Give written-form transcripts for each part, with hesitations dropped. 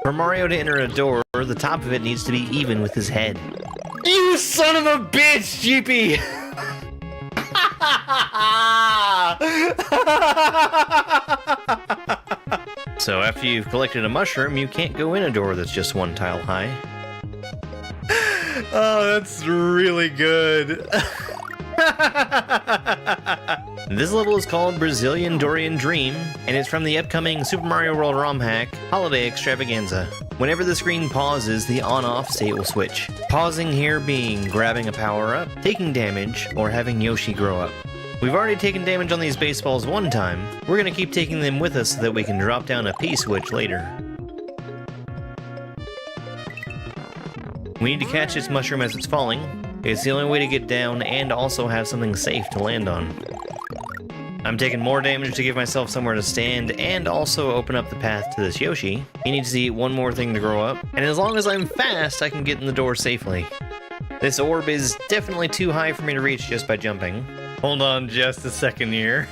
For Mario to enter a door, the top of it needs to be even with his head. You son of a bitch, GP! So after you've collected a mushroom, you can't go in a door that's just one tile high. Oh, that's really good. This level is called Brazilian Dorian Dream, and it's from the upcoming Super Mario World ROM hack Holiday Extravaganza. Whenever the screen pauses, the on-off state will switch. Pausing here being grabbing a power-up, taking damage, or having Yoshi grow up. We've already taken damage on these baseballs one time. We're gonna keep taking them with us so that we can drop down a P-switch later. We need to catch this mushroom as it's falling. It's the only way to get down and also have something safe to land on. I'm taking more damage to give myself somewhere to stand and also open up the path to this Yoshi. He needs to eat one more thing to grow up, and as long as I'm fast, I can get in the door safely. This orb is definitely too high for me to reach just by jumping. Hold on just a second here.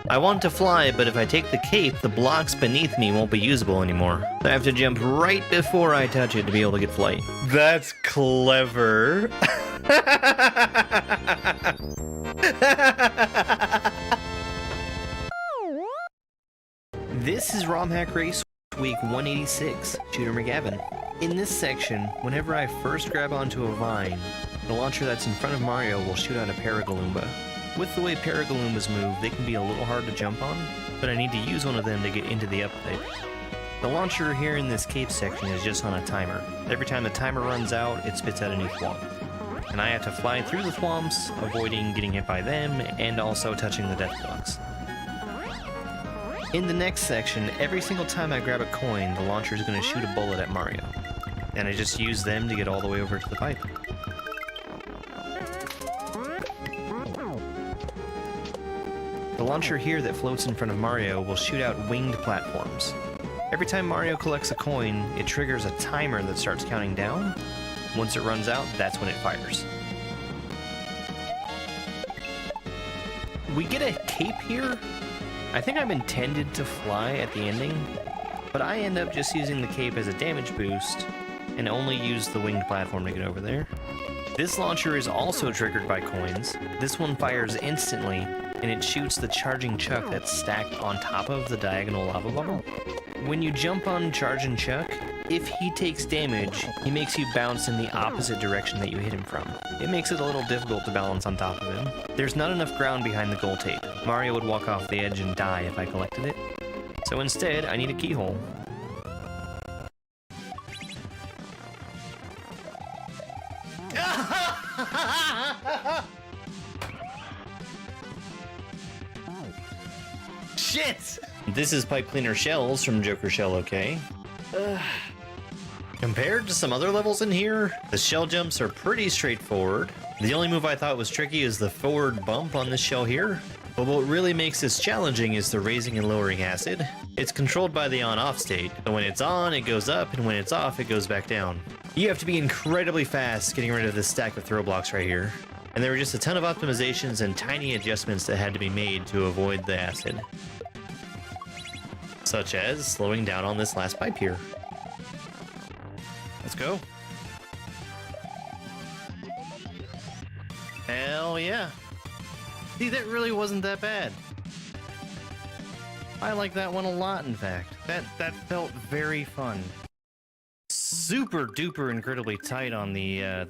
I want to fly, but if I take the cape, the blocks beneath me won't be usable anymore. I have to jump right before I touch it to be able to get flight. That's clever. This is ROM Hack Race Week 186, Shooter McGavin. In this section, whenever I first grab onto a vine, the launcher that's in front of Mario will shoot out a Paragaloomba. With the way Paragaloomba's move, they can be a little hard to jump on, but I need to use one of them to get into the upgrade. The launcher here in this cave section is just on a timer. Every time the timer runs out, it spits out a new thwomp. And I have to fly through the thwomps, avoiding getting hit by them, and also touching the death blocks. In the next section, every single time I grab a coin, the launcher is going to shoot a bullet at Mario. And I just use them to get all the way over to the pipe. The launcher here that floats in front of Mario will shoot out winged platforms. Every time Mario collects a coin, it triggers a timer that starts counting down. Once it runs out, that's when it fires. We get a cape here. I think I'm intended to fly at the ending, but I end up just using the cape as a damage boost and only use the winged platform to get over there. This launcher is also triggered by coins. This one fires instantly, and it shoots the charging Chuck that's stacked on top of the diagonal lava bubble. When you jump on Charging Chuck, if he takes damage, he makes you bounce in the opposite direction that you hit him from. It makes it a little difficult to balance on top of him. There's not enough ground behind the gold tape. Mario would walk off the edge and die if I collected it. So instead, I need a keyhole. Shit! This is Pipe Cleaner Shells from Joker Shell OK. Compared to some other levels in here, the shell jumps are pretty straightforward. The only move I thought was tricky is the forward bump on this shell here. But what really makes this challenging is the raising and lowering acid. It's controlled by the on-off state, so when it's on, it goes up, and when it's off, it goes back down. You have to be incredibly fast getting rid of this stack of throw blocks right here. And there were just a ton of optimizations and tiny adjustments that had to be made to avoid the acid. Such as slowing down on this last pipe here. Let's go. Hell yeah. See, that really wasn't that bad. I like that one a lot, in fact. That felt very fun. Super duper incredibly tight on the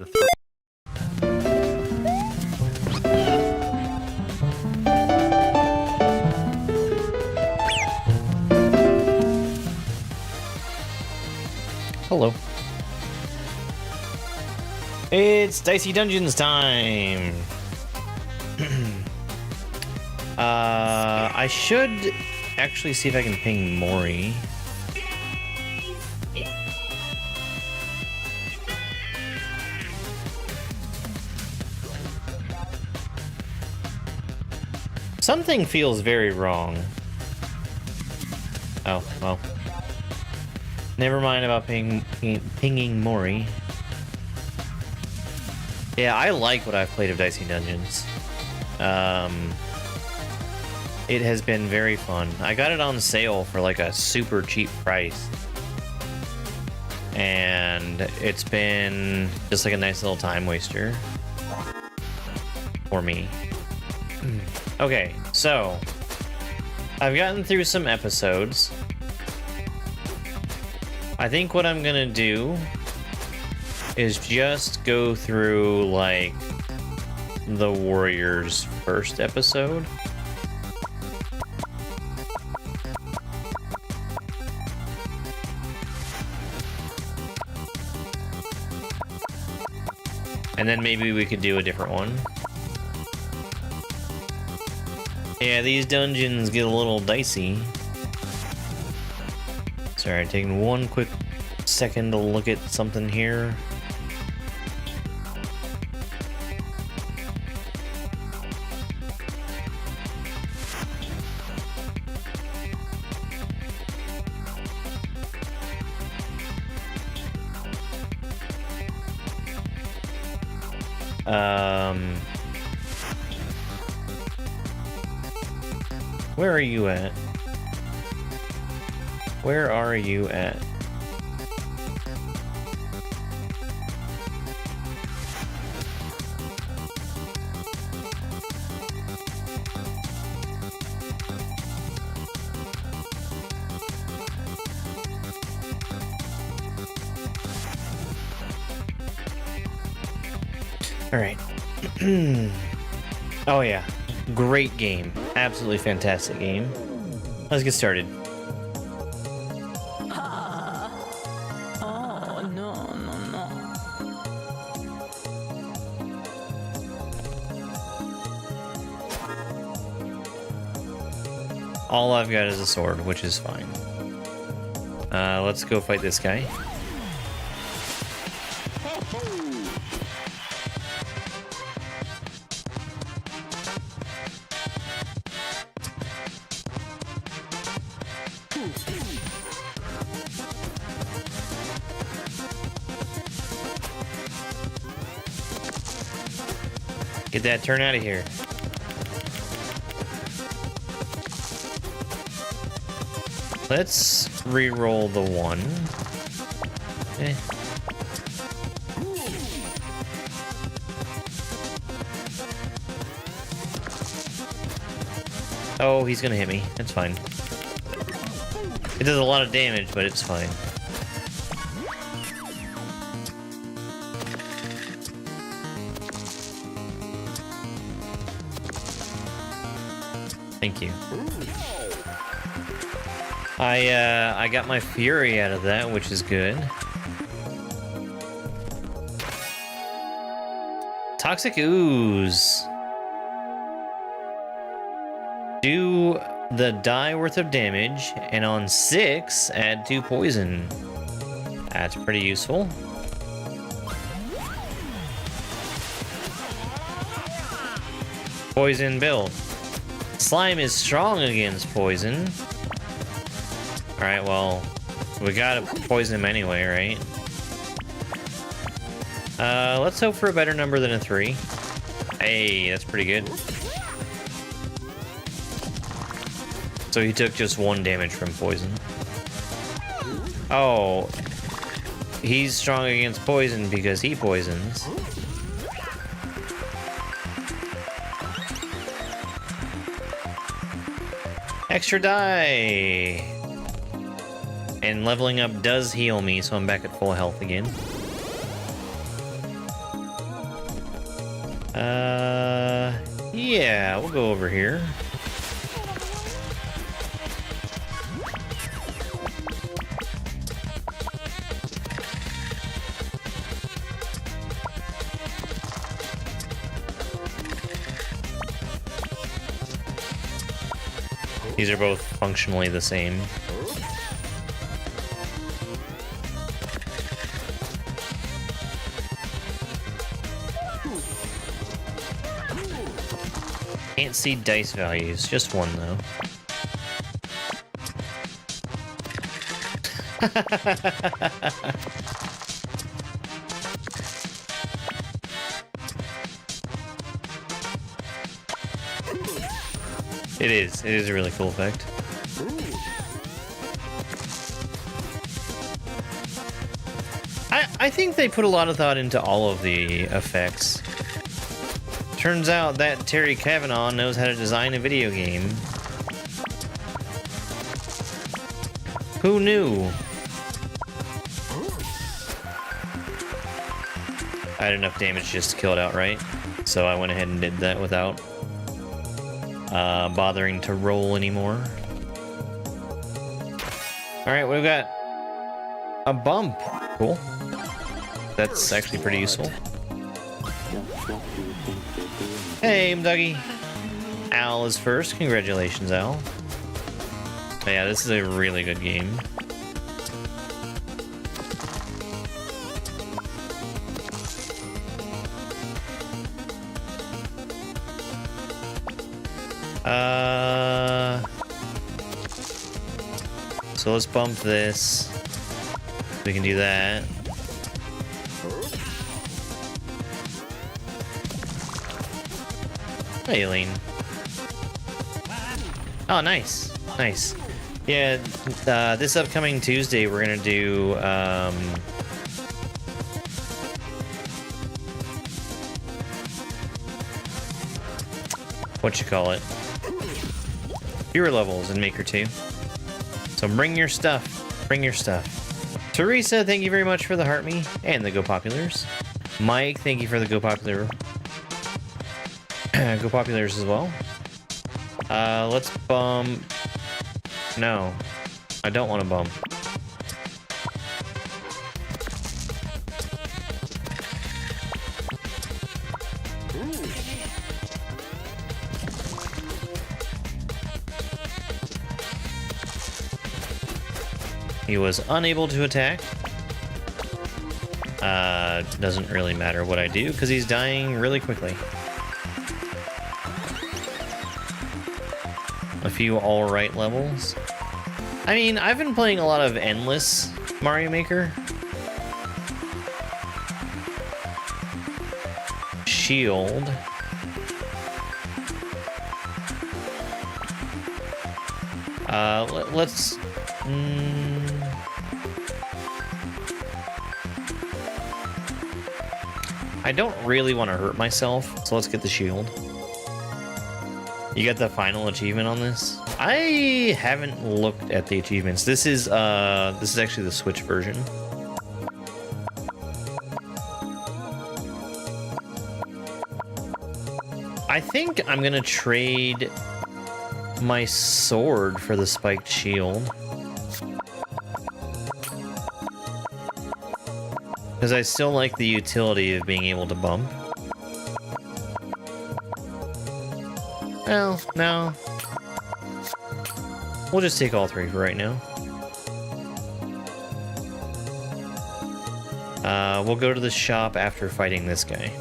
Hello. It's Dicey Dungeons time! I should actually see if I can ping Mori. Something feels very wrong. Oh, well. Never mind about pinging Mori. Yeah, I like what I've played of Dicey Dungeons. It has been very fun. I got it on sale for like a super cheap price. And it's been just like a nice little time waster for me. Okay, so I've gotten through some episodes. I think what I'm gonna do is just go through like the Warriors first episode. And then maybe we could do a different one. Yeah, these dungeons get a little dicey. Sorry, taking one quick second to look at something here. Where are you at? Where are you at? All right. Oh yeah, great game. Absolutely fantastic game. Let's get started. Oh, no. All I've got is a sword, which is fine. Let's go fight this guy. Get that turn out of here. Let's re-roll the one. Eh. Oh, he's gonna hit me. That's fine. It does a lot of damage, but it's fine. Thank you. I got my fury out of that, which is good. Toxic ooze. Do the die worth of damage, and on 6, add 2 poison. That's pretty useful. Poison build. Slime is strong against poison. Alright, well, we gotta poison him anyway, right? Let's hope for a better number than a 3. Hey, that's pretty good. So he took just 1 damage from poison. Oh, he's strong against poison because he poisons. Extra die! And leveling up does heal me, so I'm back at full health again. Yeah, we'll go over here. These are both functionally the same. Can't see dice values, just 1 though. It is. It is a really cool effect. I think they put a lot of thought into all of the effects. Turns out that Terry Kavanaugh knows how to design a video game. Who knew? I had enough damage just to kill it outright, so I went ahead and did that without bothering to roll anymore. Alright, we've got a bump. Cool. That's actually pretty useful. Hey, Dougie. Al is first. Congratulations, Al. But yeah, this is a really good game. So let's bump this. We can do that. Hey, Eileen. Oh, nice. Nice. Yeah, this upcoming Tuesday, we're gonna do, what you call it? Fewer levels in Maker 2. So bring your stuff. Bring your stuff. Teresa, thank you very much for the Heart Me and the Go Populars. Mike, thank you for the Go Popular. Go Populars as well. Let's bump. No, I don't want to bump. He was unable to attack. Doesn't really matter what I do because he's dying really quickly. A few alright levels. I mean, I've been playing a lot of Endless Mario Maker. Shield. Let's... I don't really want to hurt myself, so let's get the shield. You got the final achievement on this? I haven't looked at the achievements. This is actually the Switch version. I think I'm gonna trade my sword for the spiked shield. Because I still like the utility of being able to bump. Well, no. We'll just take all three for right now. We'll go to the shop after fighting this guy.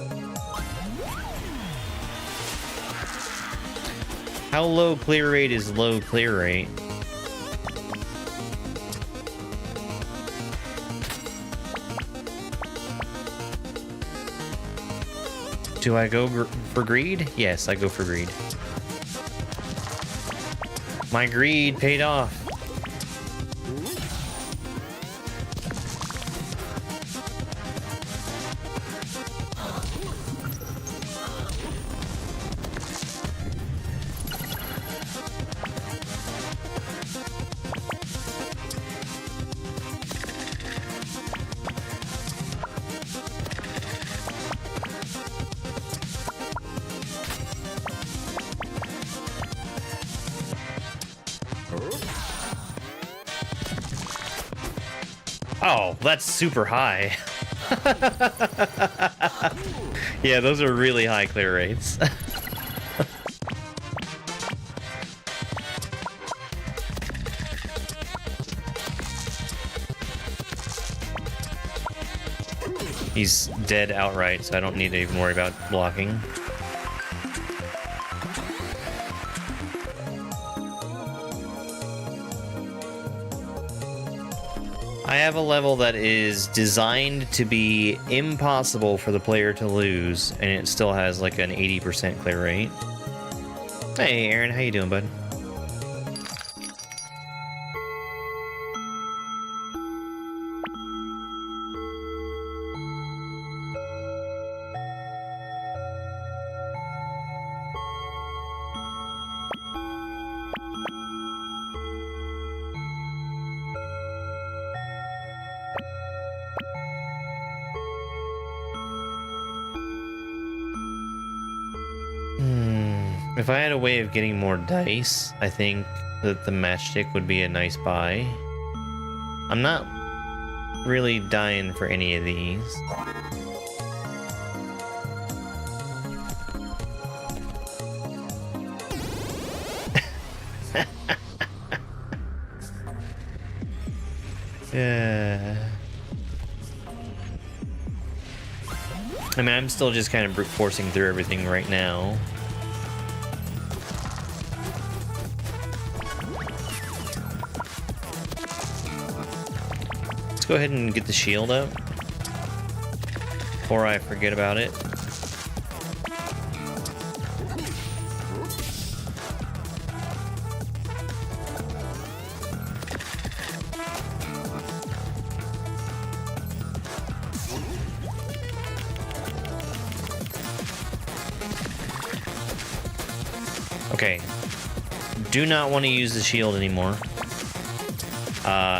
How low clear rate is low clear rate? Do I go for greed? Yes, I go for greed. My greed paid off. Oh, that's super high. Yeah, those are really high clear rates. He's dead outright, so I don't need to even worry about blocking. I have a level that is designed to be impossible for the player to lose, and it still has like an 80% clear rate. Hey, Aaron, how you doing, bud? If I had a way of getting more dice, I think that the matchstick would be a nice buy. I'm not really dying for any of these. I mean, I'm still just kind of brute forcing through everything right now. Let's go ahead and get the shield out before I forget about it. Okay, do not want to use the shield anymore.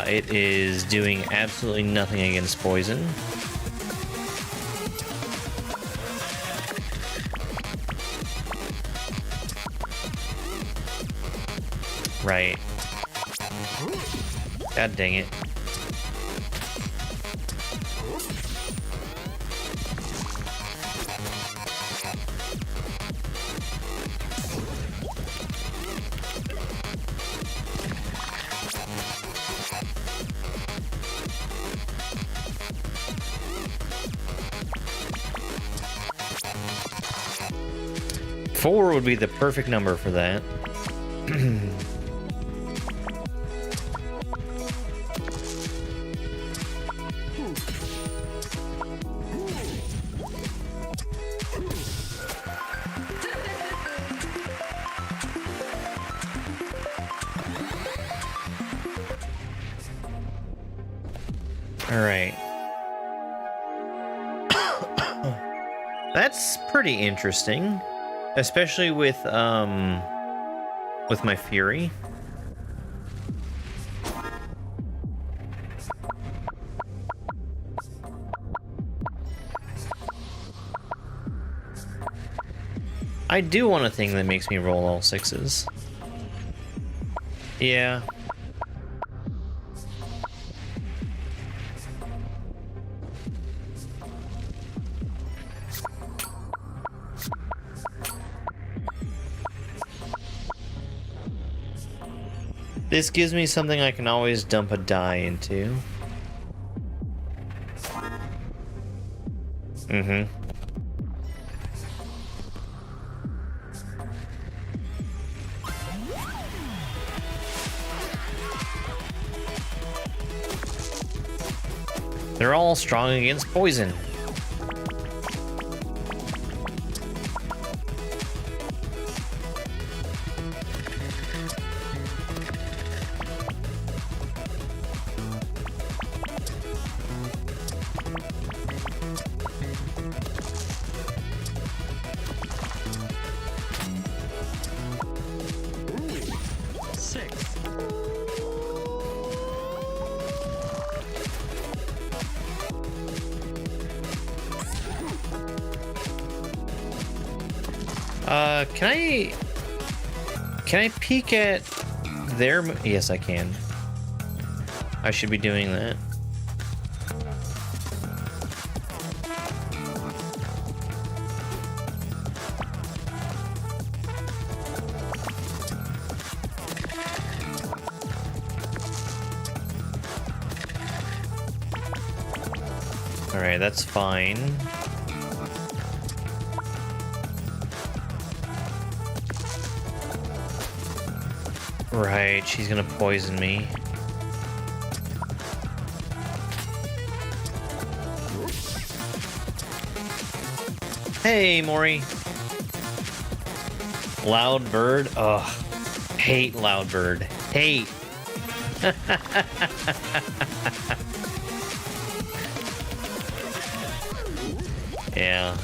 It is doing absolutely nothing against poison. Right. God dang it. Four would be the perfect number for that. All right. That's pretty interesting. Especially with my Fury. I do want a thing that makes me roll all sixes. Yeah. This gives me something I can always dump a die into. Mm-hmm. They're all strong against poison. Can I peek at their... Yes, I can. I should be doing that. All right, that's fine. Right, she's gonna poison me. Hey, Mori. Loud bird? Ugh. Hate loud bird. Hate. Yeah.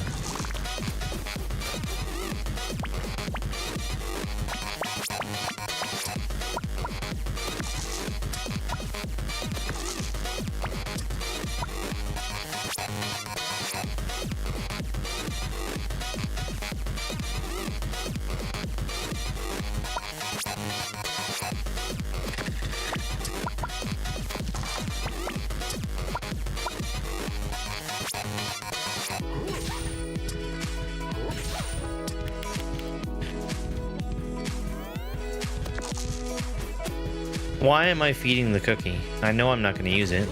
Why am I feeding the cookie? I know I'm not going to use it.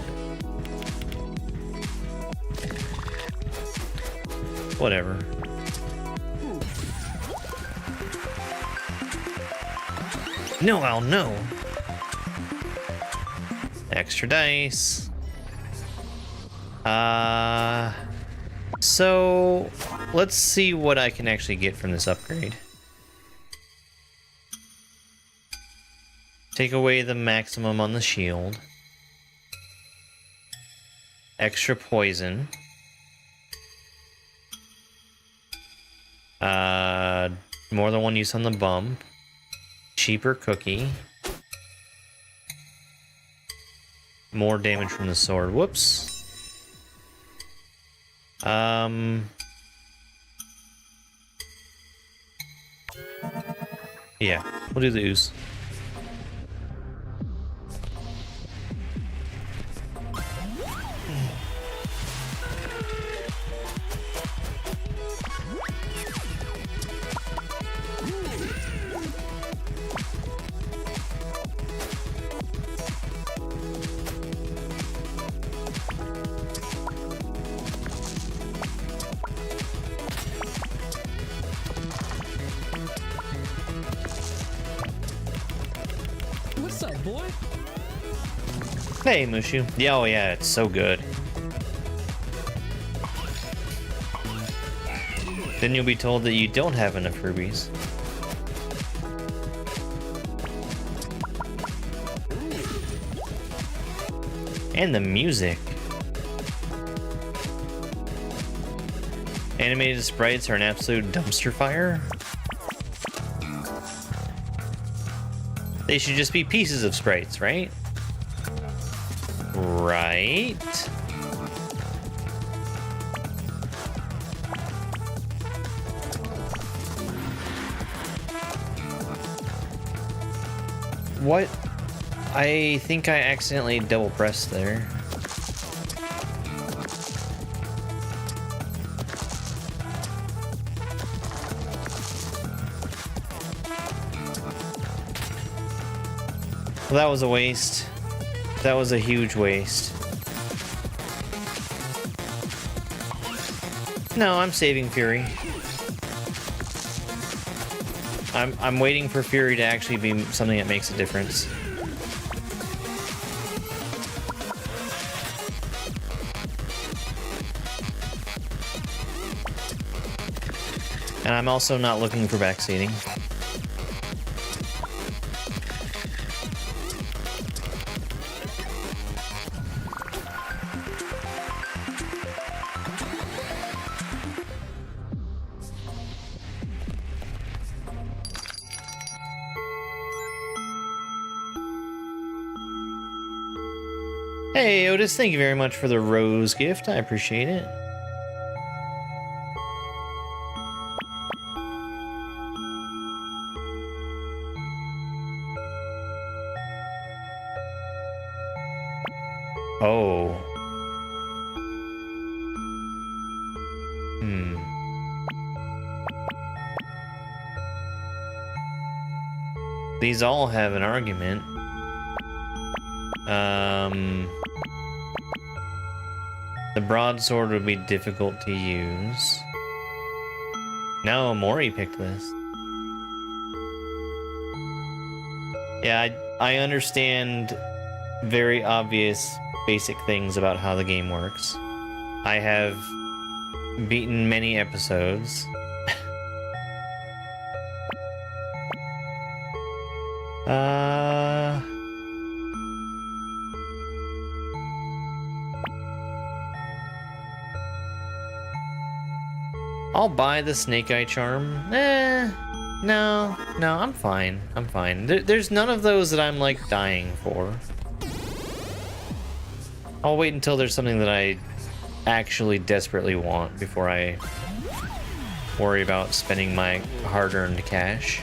Whatever. No, Al, no. Extra dice. So let's see what I can actually get from this upgrade. Take away the maximum on the shield. Extra poison. More than one use on the bump. Cheaper cookie. More damage from the sword. Whoops. Yeah, we'll do the ooze. What's up, boy? Hey, Mushu. Yeah, oh yeah, it's so good. Then you'll be told that you don't have enough rubies. And the music. Animated sprites are an absolute dumpster fire. They should just be pieces of sprites, right? Right. What? I think I accidentally double pressed there. Well, that was a waste. That was a huge waste. No, I'm saving Fury. I'm waiting for Fury to actually be something that makes a difference. And I'm also not looking for backseating. Hey, Otis, thank you very much for the rose gift. I appreciate it. Oh. These all have an argument. The broadsword would be difficult to use. No, Mori picked this. Yeah, I understand very obvious basic things about how the game works. I have beaten many episodes. Uh... I'll buy the Snake Eye Charm. No, I'm fine. I'm fine. There's none of those that I'm like dying for. I'll wait until there's something that I actually desperately want before I worry about spending my hard-earned cash.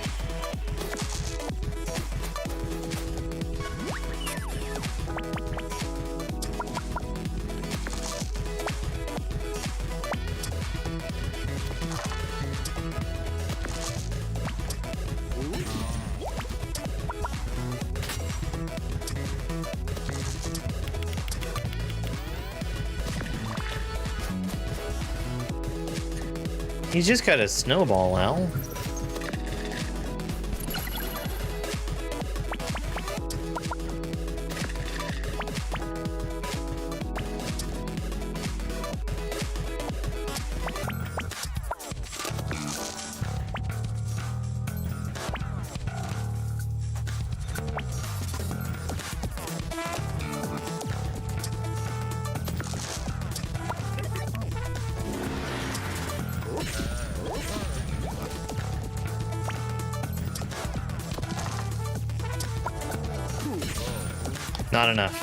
He's just got a snowball, Al. Not enough.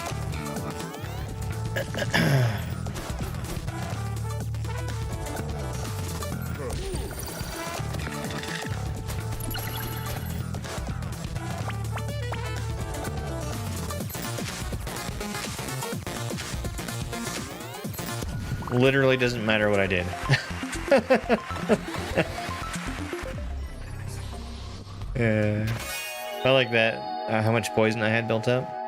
Literally doesn't matter what I did. Yeah. I like that. How much poison I had built up.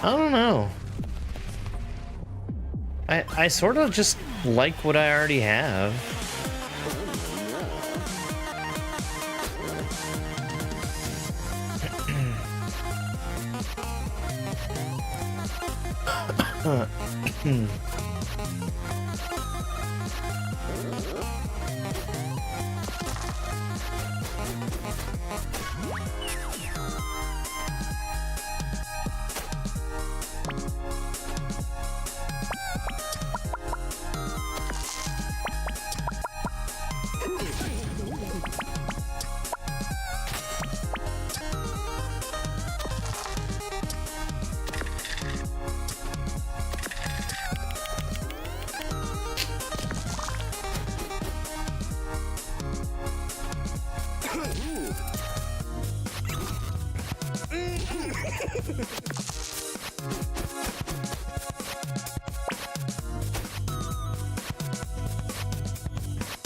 I don't know. I sort of just like what I already have.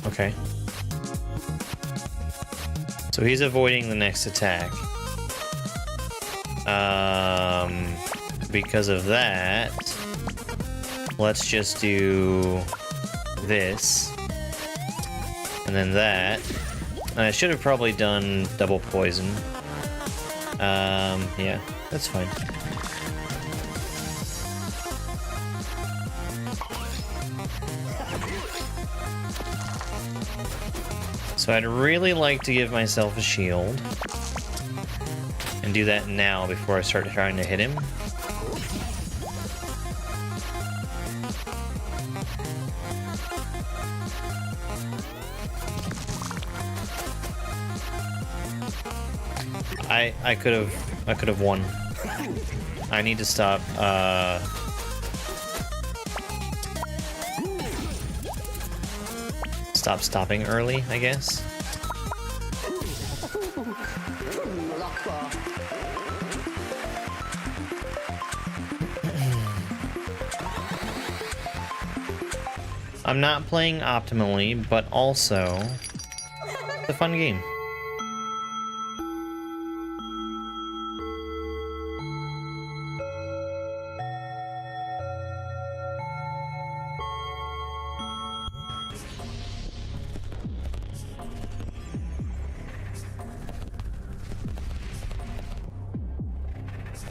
Okay. So he's avoiding the next attack. Because of that, let's just do this. And then that. I should have probably done double poison. Yeah, that's fine. So I'd really like to give myself a shield. And do that now before I start trying to hit him. I could have won. I need to stop stopping early, I guess. I'm not playing optimally, but also it's a fun game.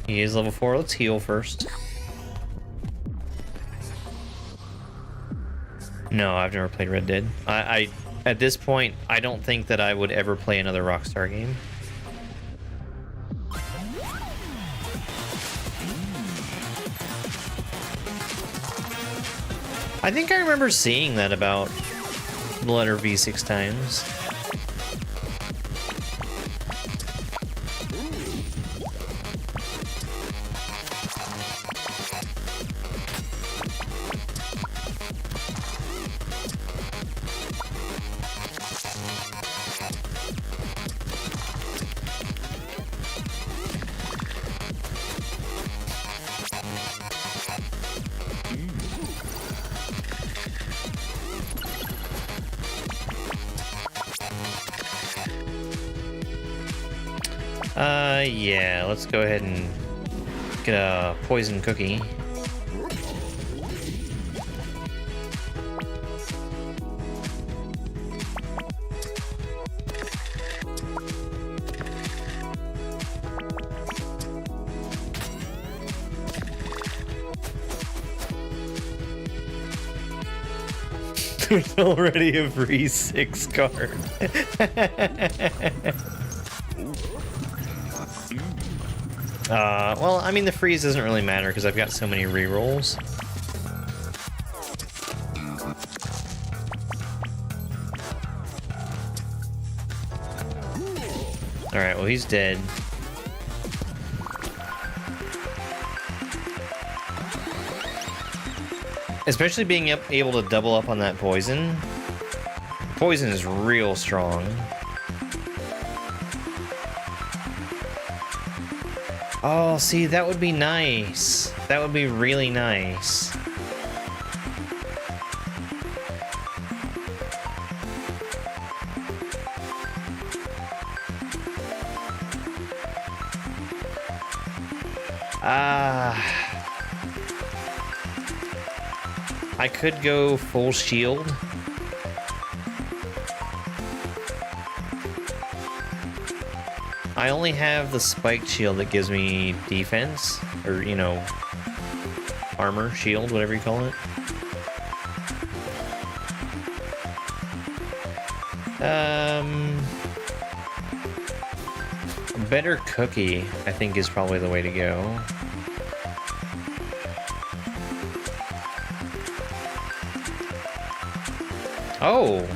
He is level 4. Let's heal first. No, I've never played Red Dead. I at this point, I don't think that I would ever play another Rockstar game. I think I remember seeing that about the letter V 6 times. Yeah, let's go ahead and get a poison cookie. There's already a free 6 card. Well, I mean, the freeze doesn't really matter because I've got so many rerolls. Alright, well, he's dead. Especially being able to double up on that poison. Poison is real strong. Oh, see, that would be nice. That would be really nice. I could go full shield. I only have the spiked shield that gives me defense, or, you know, armor, shield, whatever you call it. A better cookie, I think, is probably the way to go. Oh!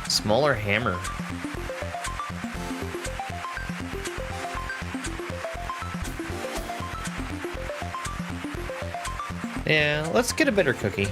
Smaller hammer. Yeah, let's get a better cookie.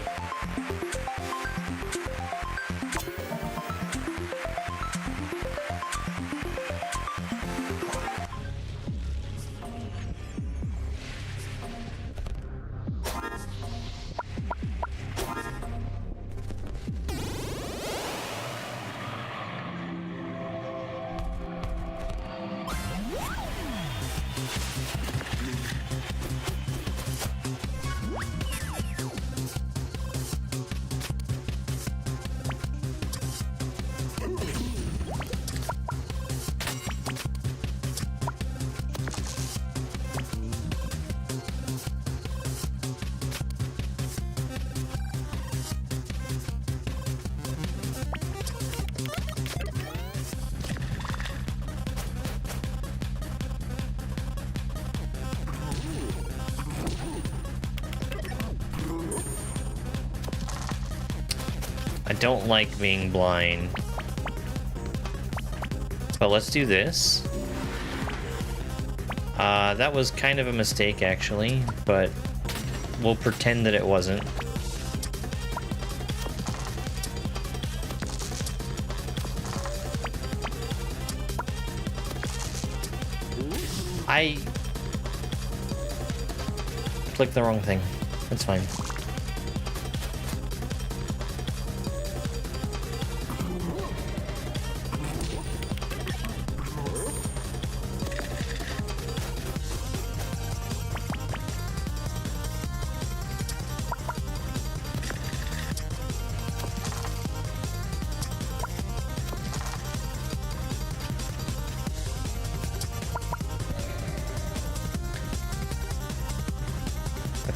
I don't like being blind. But let's do this. That was kind of a mistake, actually, but we'll pretend that it wasn't. I clicked the wrong thing. That's fine.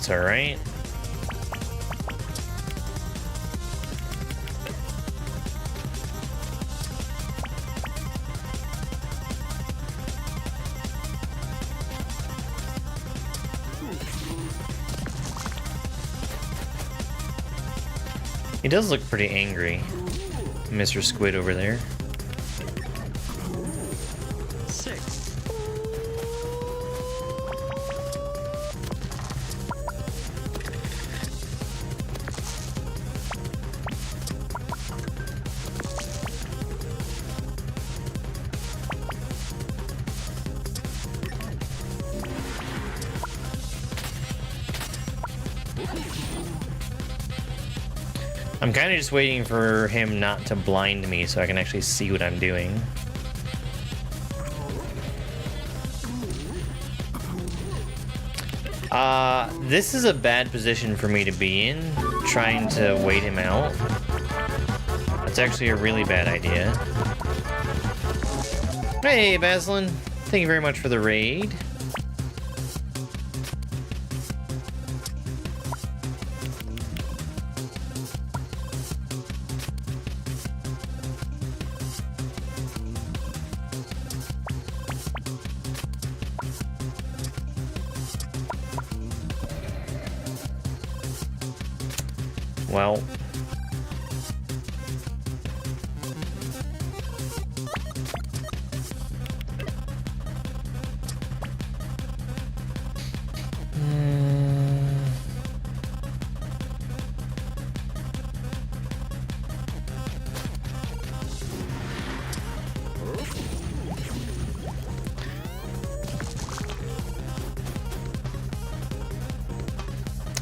That's alright. He does look pretty angry, Mr. Squid over there. 6. I'm kind of just waiting for him not to blind me so I can actually see what I'm doing. This is a bad position for me to be in, trying to wait him out. That's actually a really bad idea. Hey, Baslin. Thank you very much for the raid. Well,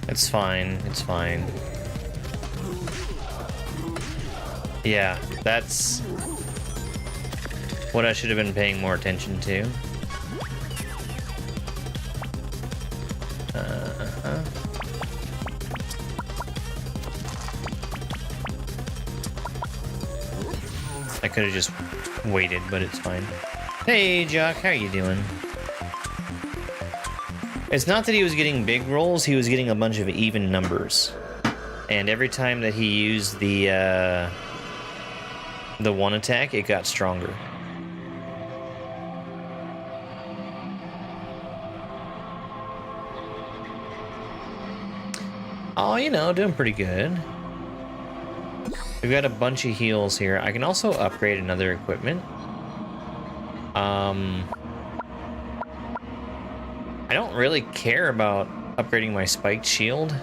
it's fine. It's fine. Yeah, that's what I should have been paying more attention to. I could have just waited, but it's fine. Hey, Jock, how are you doing? It's not that he was getting big rolls, he was getting a bunch of even numbers. And every time that he used the one attack, it got stronger. Oh, you know, doing pretty good. We've got a bunch of heals here. I can also upgrade another equipment. I don't really care about upgrading my spiked shield.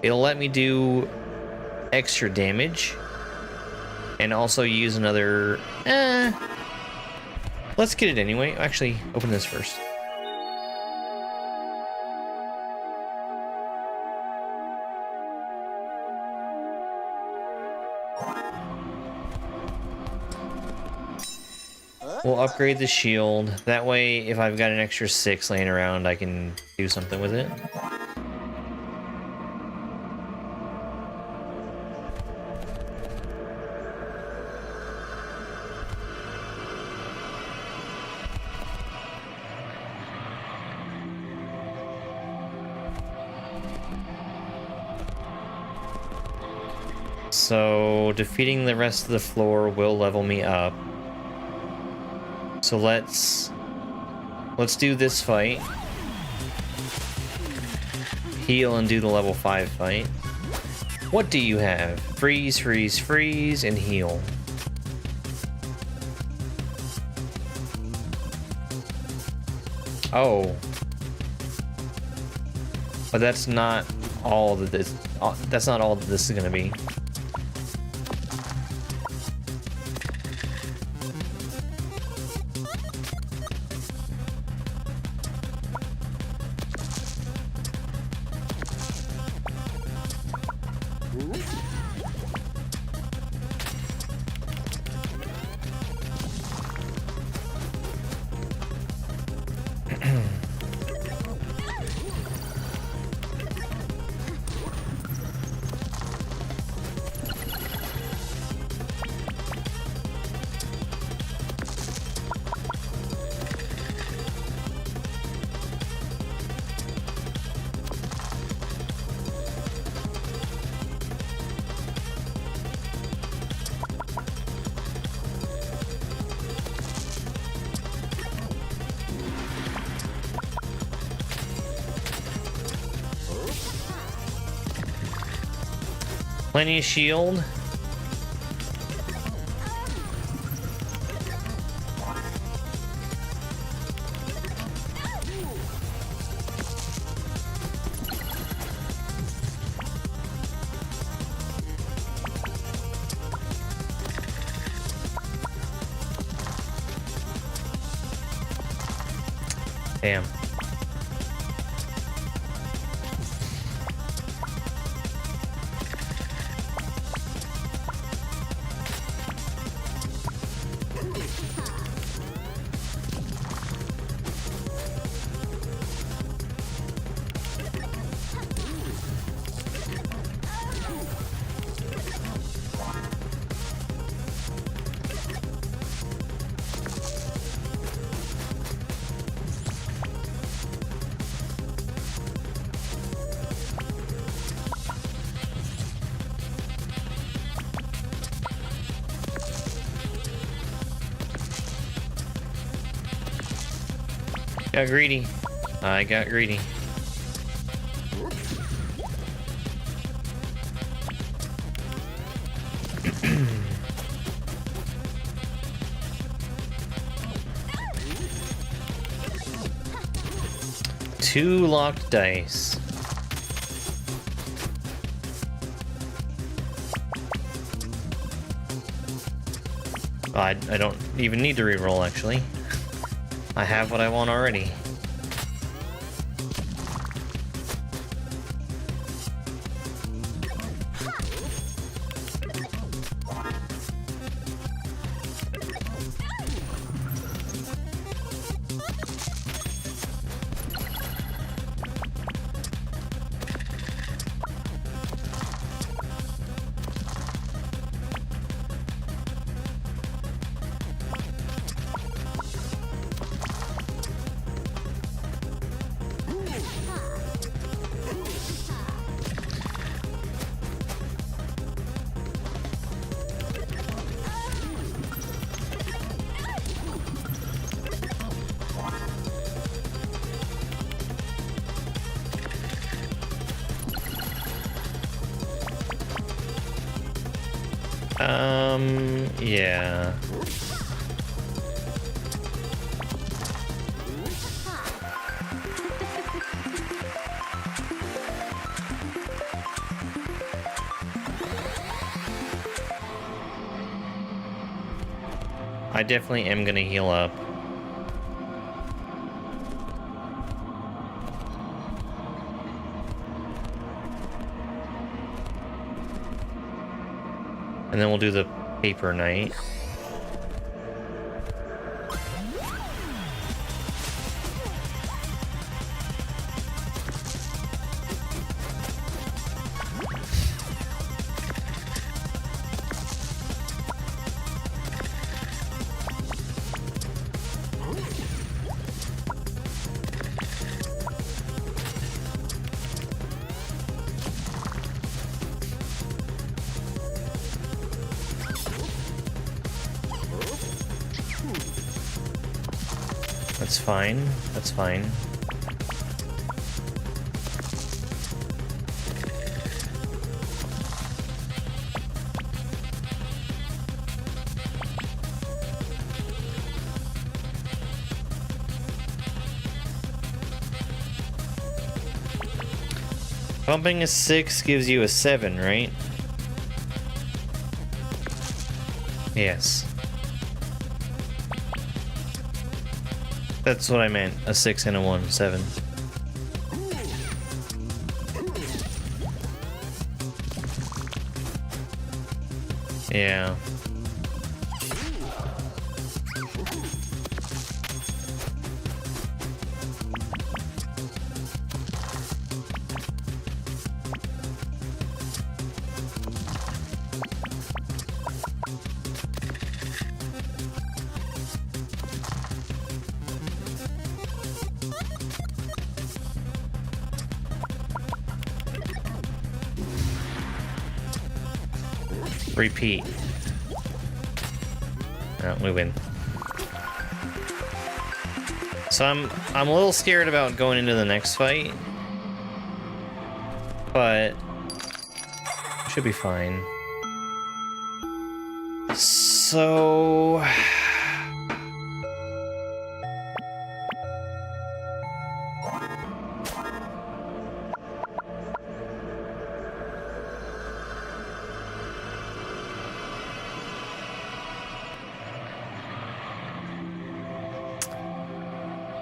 It'll let me do extra damage. And also use another... Let's get it anyway. Actually, open this first. We'll upgrade the shield. That way, if I've got an extra 6 laying around, I can do something with it. So, defeating the rest of the floor will level me up. So let's do this fight. Heal and do the level 5 fight. What do you have? Freeze, freeze, freeze, and heal. Oh. But that's not all that this... That's not all that this is gonna be. Plenty of shield. Damn. Got greedy. I got greedy. Two locked dice. I don't even need to reroll, actually. I have what I want already. Yeah. I definitely am gonna heal up. And then we'll do the paper night. That's fine. That's fine. Bumping a 6 gives you a 7, right? Yes. That's what I meant. A 6 and a 1. 7. Yeah. Repeat. Oh, we win. So I'm a little scared about going into the next fight, but Should be fine. So...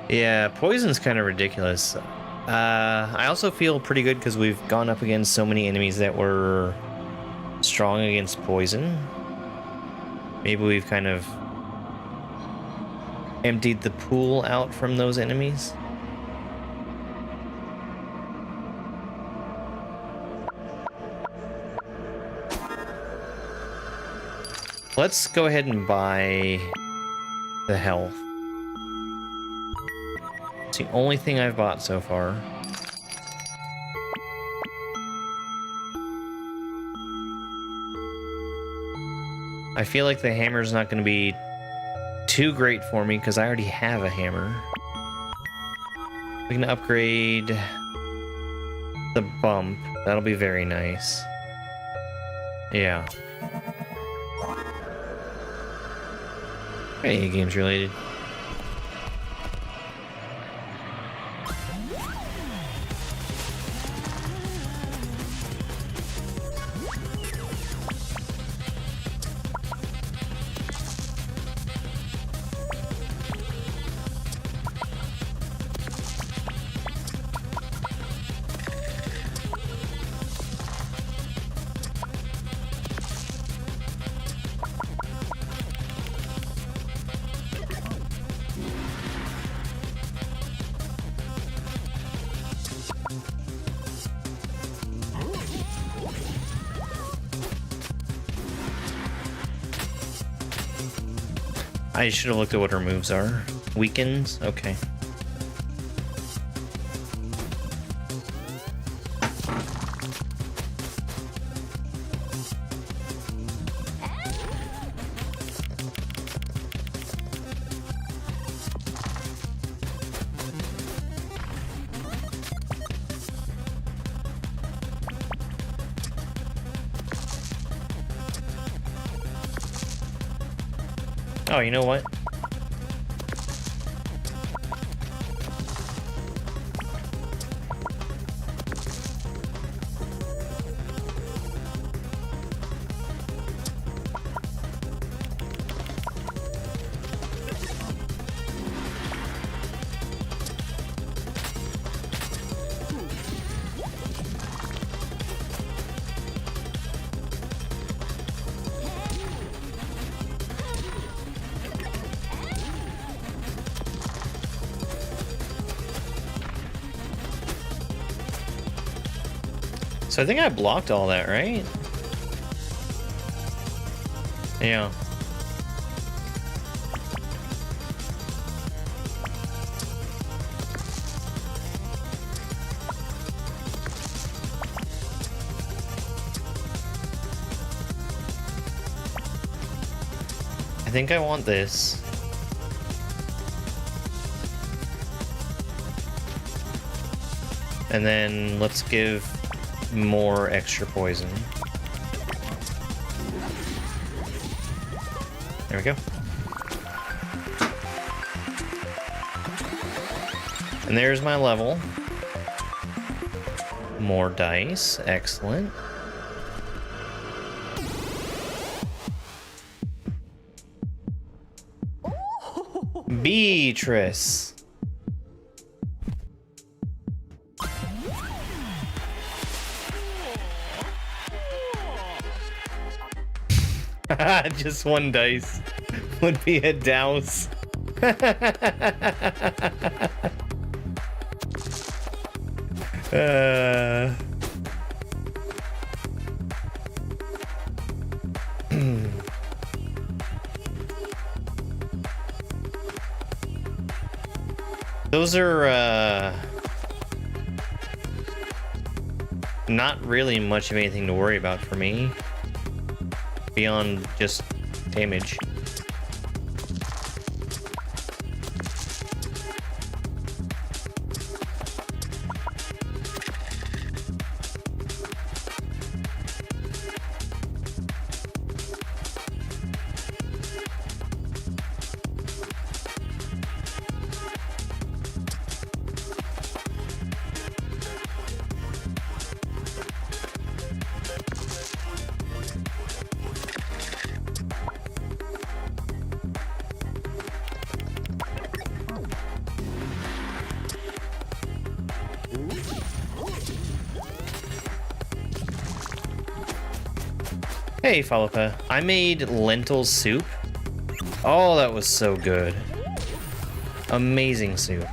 yeah, poison's kind of ridiculous. I also feel pretty good because we've gone up against so many enemies that were strong against poison. Maybe we've kind of emptied the pool out from those enemies. Let's go ahead and buy the health. It's the only thing I've bought so far. I feel like the hammer's not going to be too great for me because I already have a hammer. We can upgrade the bump. That'll be very nice. Yeah. Hey, games related. I should have looked at what her moves are. Weakens? Okay. Oh, you know what? So I think I blocked all that, right? Yeah. I think I want this. And then let's give more extra poison. There we go. And there's my level. More dice. Excellent. Beatrice. Just one dice would be a douse. Those are not really much of anything to worry about for me. Beyond just damage. Hey, Falipa. I made lentil soup. Oh, that was so good. Amazing soup.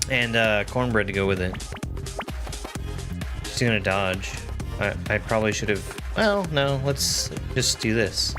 And cornbread to go with it. She's gonna dodge. I probably should have. Well, no, let's just do this.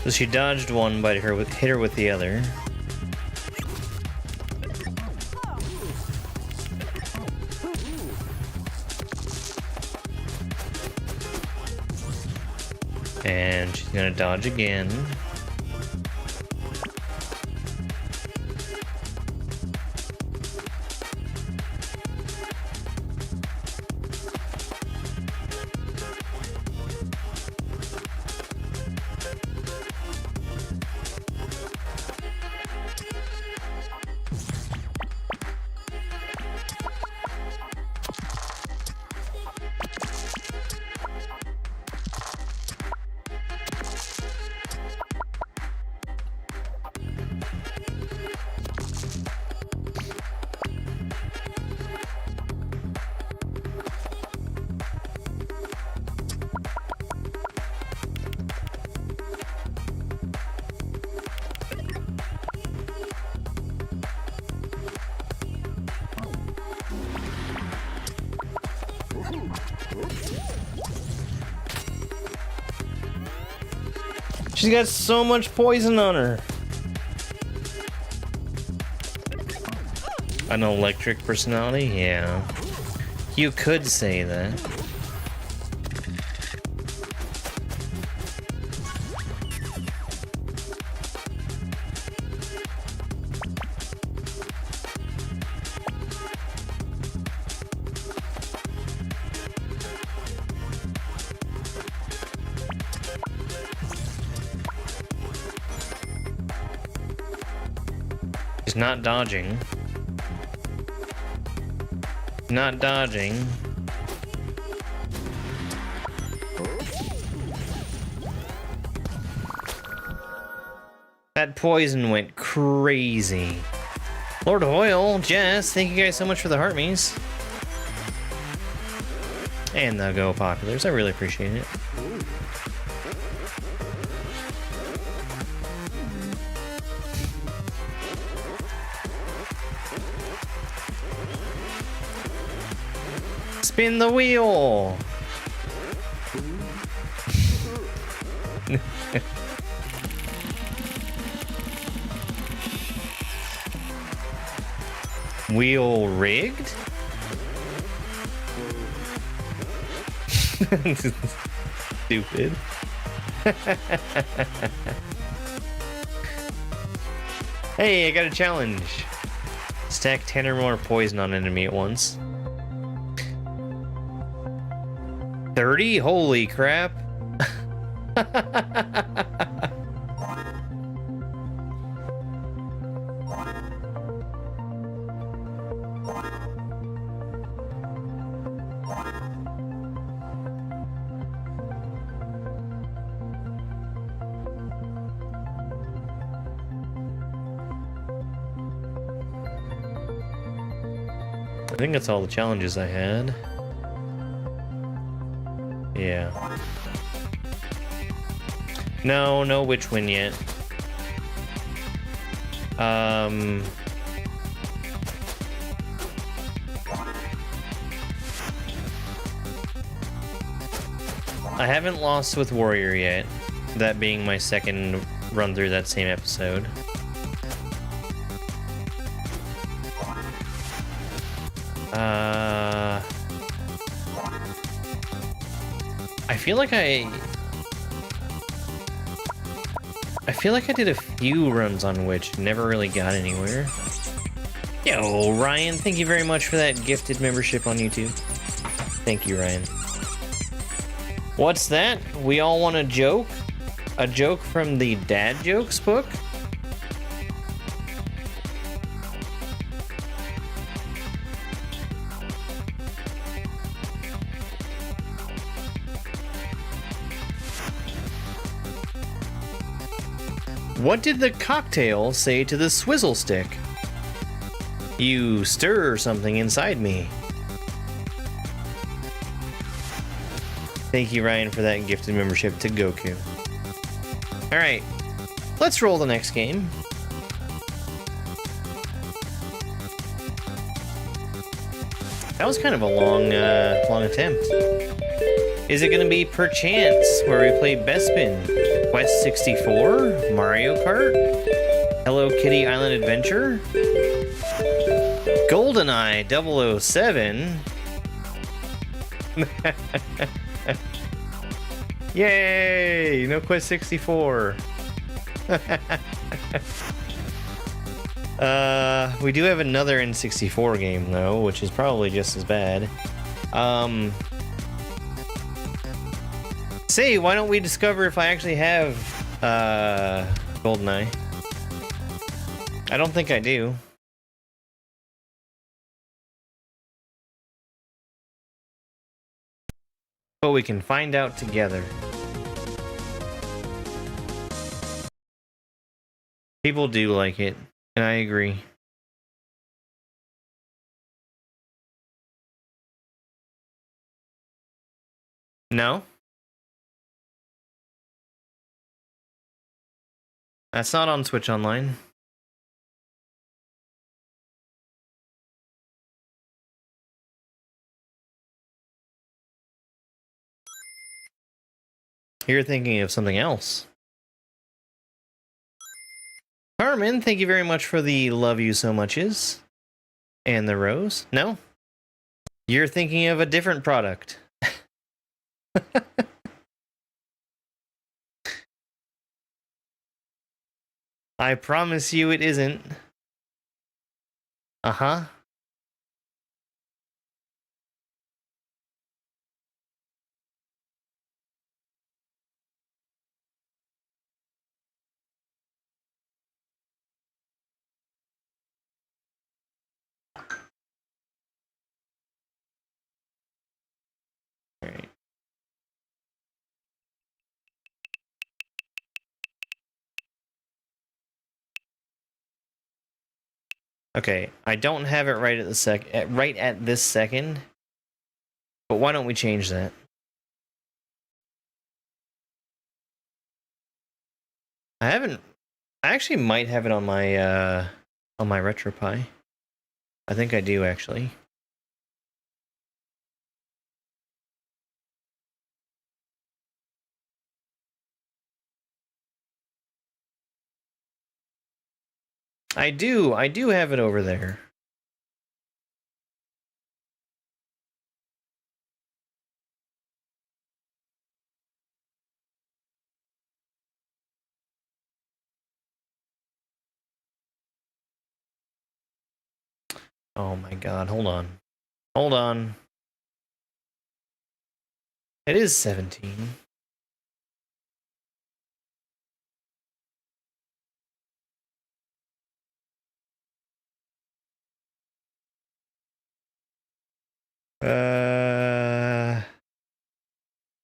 So she dodged one, but hit her with the other. And she's gonna dodge again. She's got so much poison on her. An electric personality? Yeah. You could say that. She's not dodging. Not dodging. That poison went crazy. Lord Hoyle, Jess, thank you guys so much for the heartme's. And the Go Populars, I really appreciate it. Spin the wheel! Wheel rigged? Stupid. Hey, I got a challenge. Stack 10 or more poison on enemy at once. 30? Holy crap. I think that's all the challenges I had. Yeah. No witch win yet. I haven't lost with Warrior yet. That being my second run through that same episode. I feel like I did a few runs on Witch, never really got anywhere. Yo, Ryan, thank you very much for that gifted membership on YouTube. Thank you, Ryan. What's that? We all want a joke? A joke from the Dad Jokes book? What did the cocktail say to the swizzle stick? You stir something inside me. Thank you, Ryan, for that gifted membership to Goku. Alright, let's roll the next game. That was kind of a long attempt. Is it going to be Perchance, where we play Bespin, Quest 64, Mario Kart, Hello Kitty Island Adventure, GoldenEye 007. Yay! No Quest 64. We do have another N64 game though, which is probably just as bad. Say, why don't we discover if I actually have GoldenEye? I don't think I do. But we can find out together. People do like it, and I agree. No? That's not on Switch Online. You're thinking of something else. Carmen, thank you very much for the love you so muches. And the rose. No? You're thinking of a different product. I promise you it isn't. Uh-huh. Alright. Okay, I don't have it right at this second. But why don't we change that? I actually might have it on my RetroPie. I think I do actually. I do have it over there. Oh my god, hold on. Hold on. It is 17.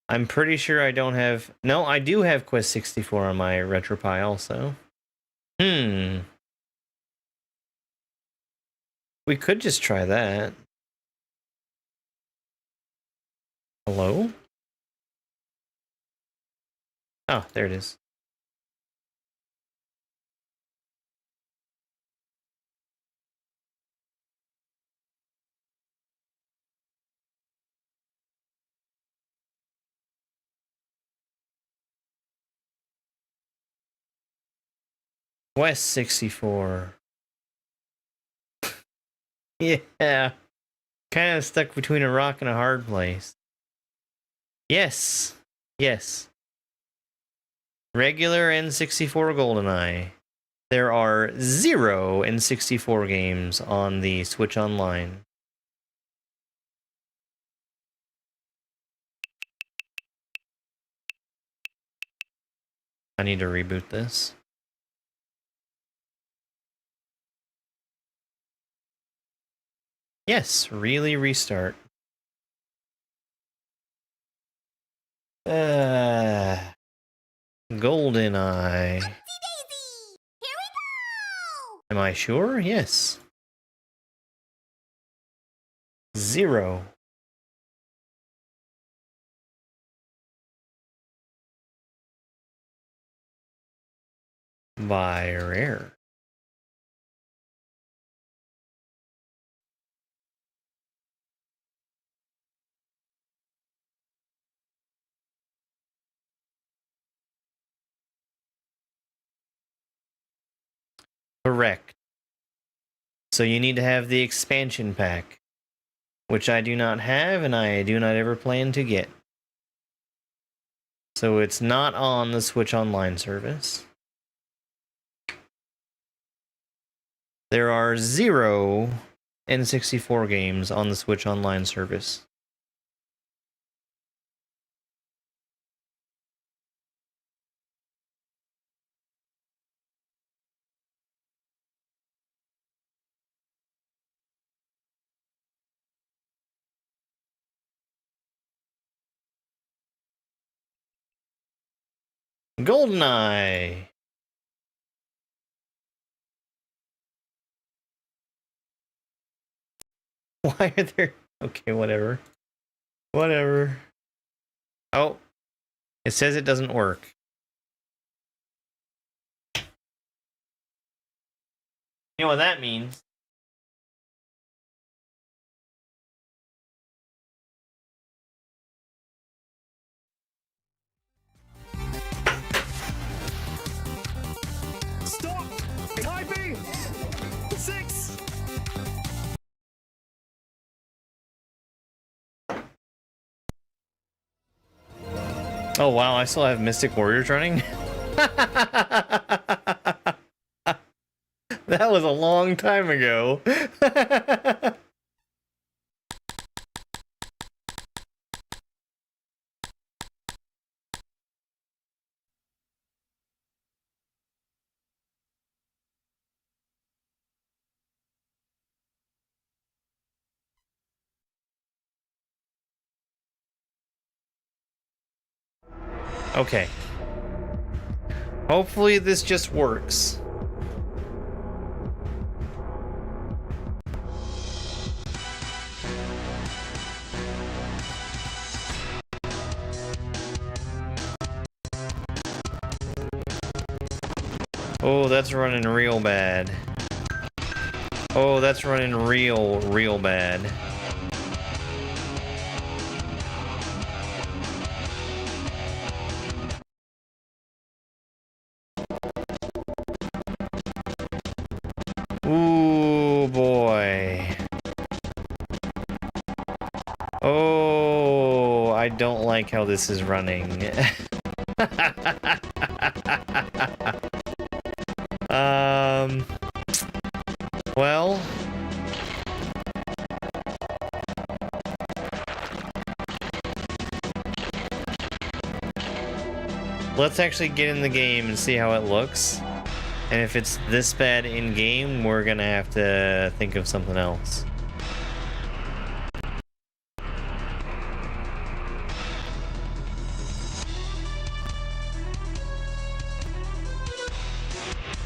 I'm pretty sure I don't have... No, I do have Quest 64 on my RetroPie also. We could just try that. Hello? Oh, there it is. Quest 64. Yeah. Kind of stuck between a rock and a hard place. Yes. Yes. Regular N64 GoldenEye. There are 0 N64 games on the Switch Online. I need to reboot this. Yes, really restart. GoldenEye. Am I sure? Yes. 0. By Rare. Correct. So you need to have the expansion pack, which I do not have and I do not ever plan to get. So it's not on the Switch Online service. There are 0 N64 games on the Switch Online service. GoldenEye! Why are there... Okay, whatever. Whatever. Oh. It says it doesn't work. You know what that means? Stop! Typing! 6! Oh wow, I still have Mystic Warriors running? That was a long time ago. Okay. Hopefully this just works. Oh, that's running real bad. Oh, that's running real bad. Ooh, boy. Oh, I don't like how this is running. Well... Let's actually get in the game and see how it looks. And if it's this bad in-game, we're gonna have to think of something else.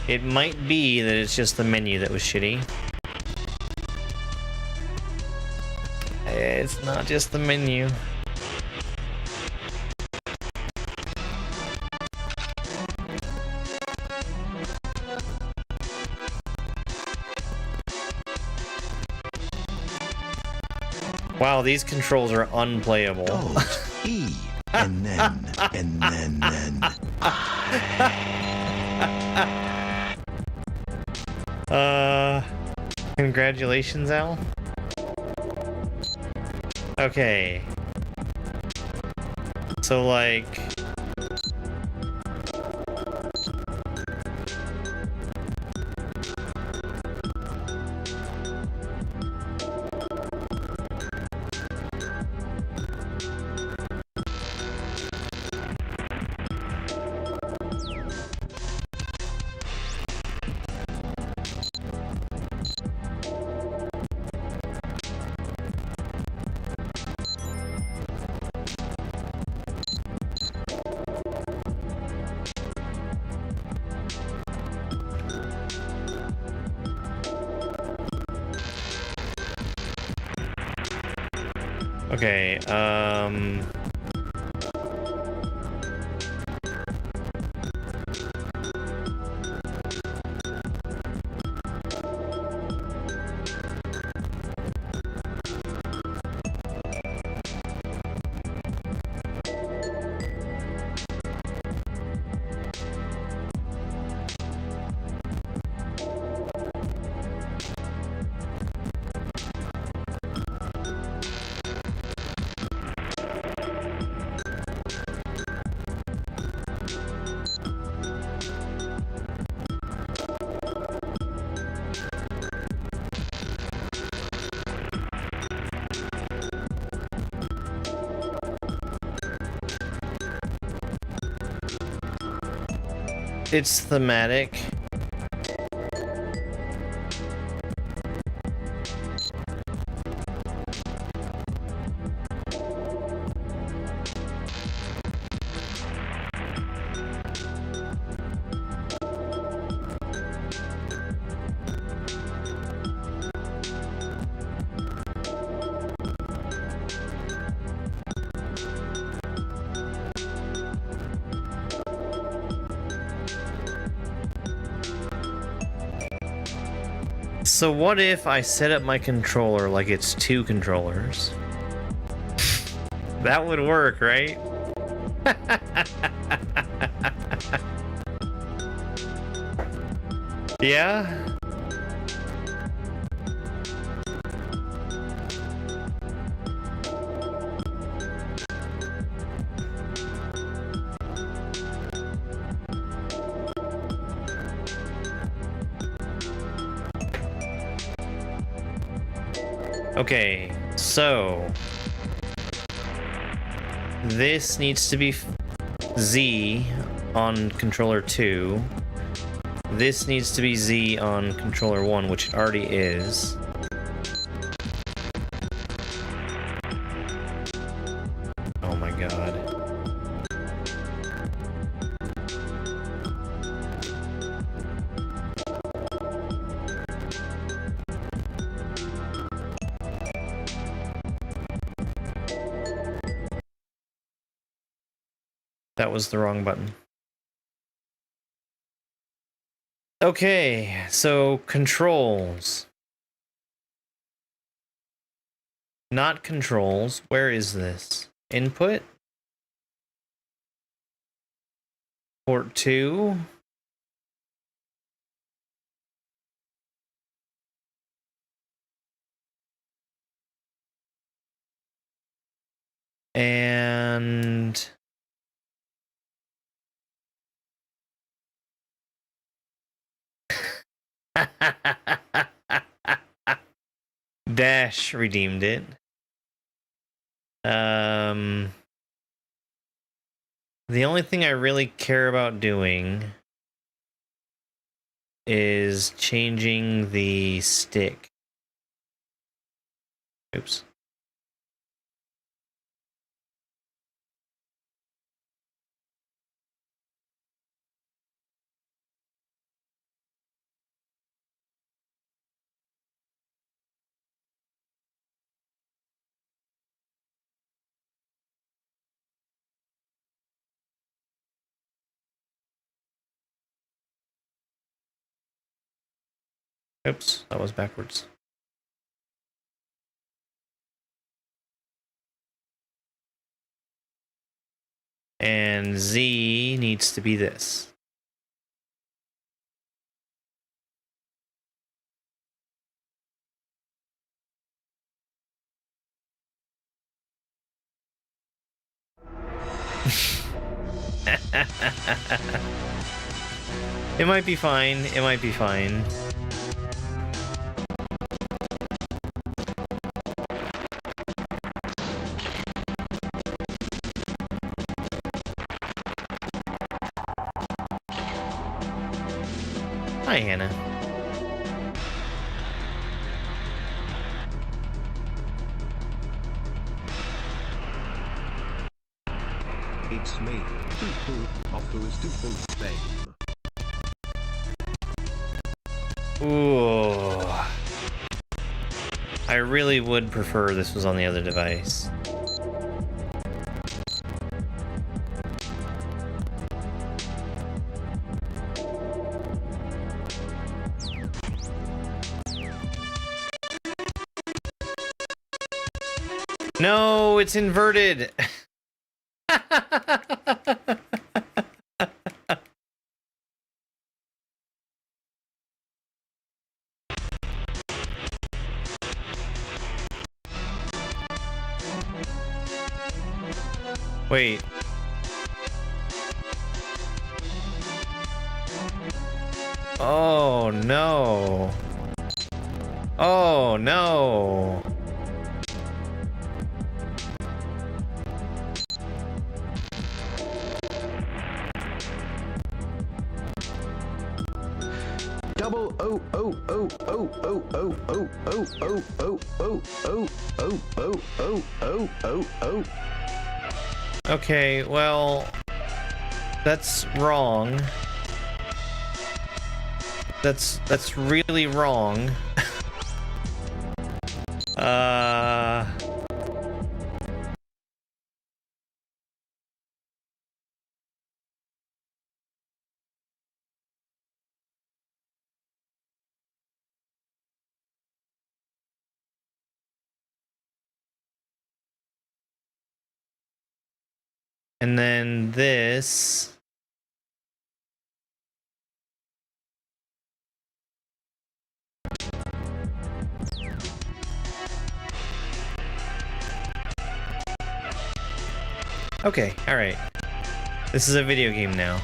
It might be that it's just the menu that was shitty. It's not just the menu. Wow, these controls are unplayable. Alt E and then. Congratulations, Al. Okay. So like... Okay, it's thematic. So what if I set up my controller like it's 2 controllers? That would work, right? Yeah? Okay, so this needs to be Z on controller 2. This needs to be Z on controller 1, which it already is. Oh my god. That was the wrong button. Okay, so controls. Not controls. Where is this? Input? Port 2? And... Dash redeemed it. The only thing I really care about doing is changing the stick. Oops. Oops, that was backwards. And Z needs to be this. It might be fine. It might be fine. Hi, Hannah. It's me, Tupu, of Who's Tupu's fame. Ooh. I really would prefer this was on the other device. No, it's inverted. Wait. Oh no. Oh no. Double oh oh oh oh oh oh oh oh oh oh oh oh oh oh oh oh oh oh. Okay, well, that's wrong. That's really wrong. And then this. Okay, alright. This is a video game now.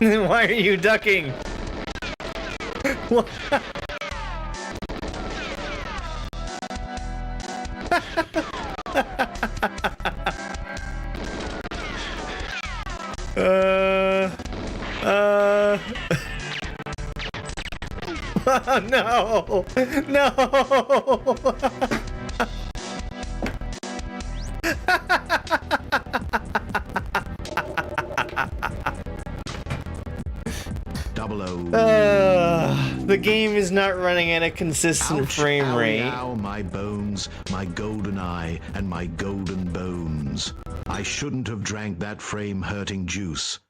Why are you ducking? What? No! No! The game is not running at a consistent frame rate. Ow, my bones, my golden eye, and my golden bones. I shouldn't have drank that frame-hurting juice.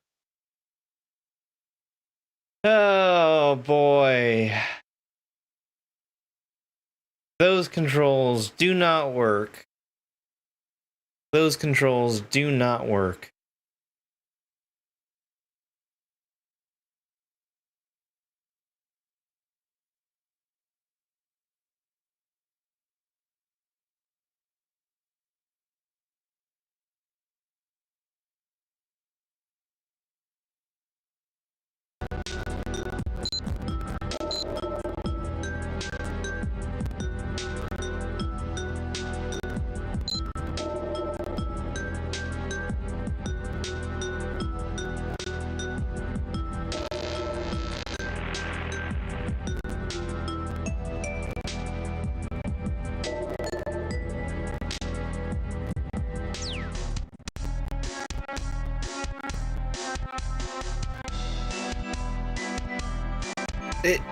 Oh boy. Those controls do not work. Those controls do not work.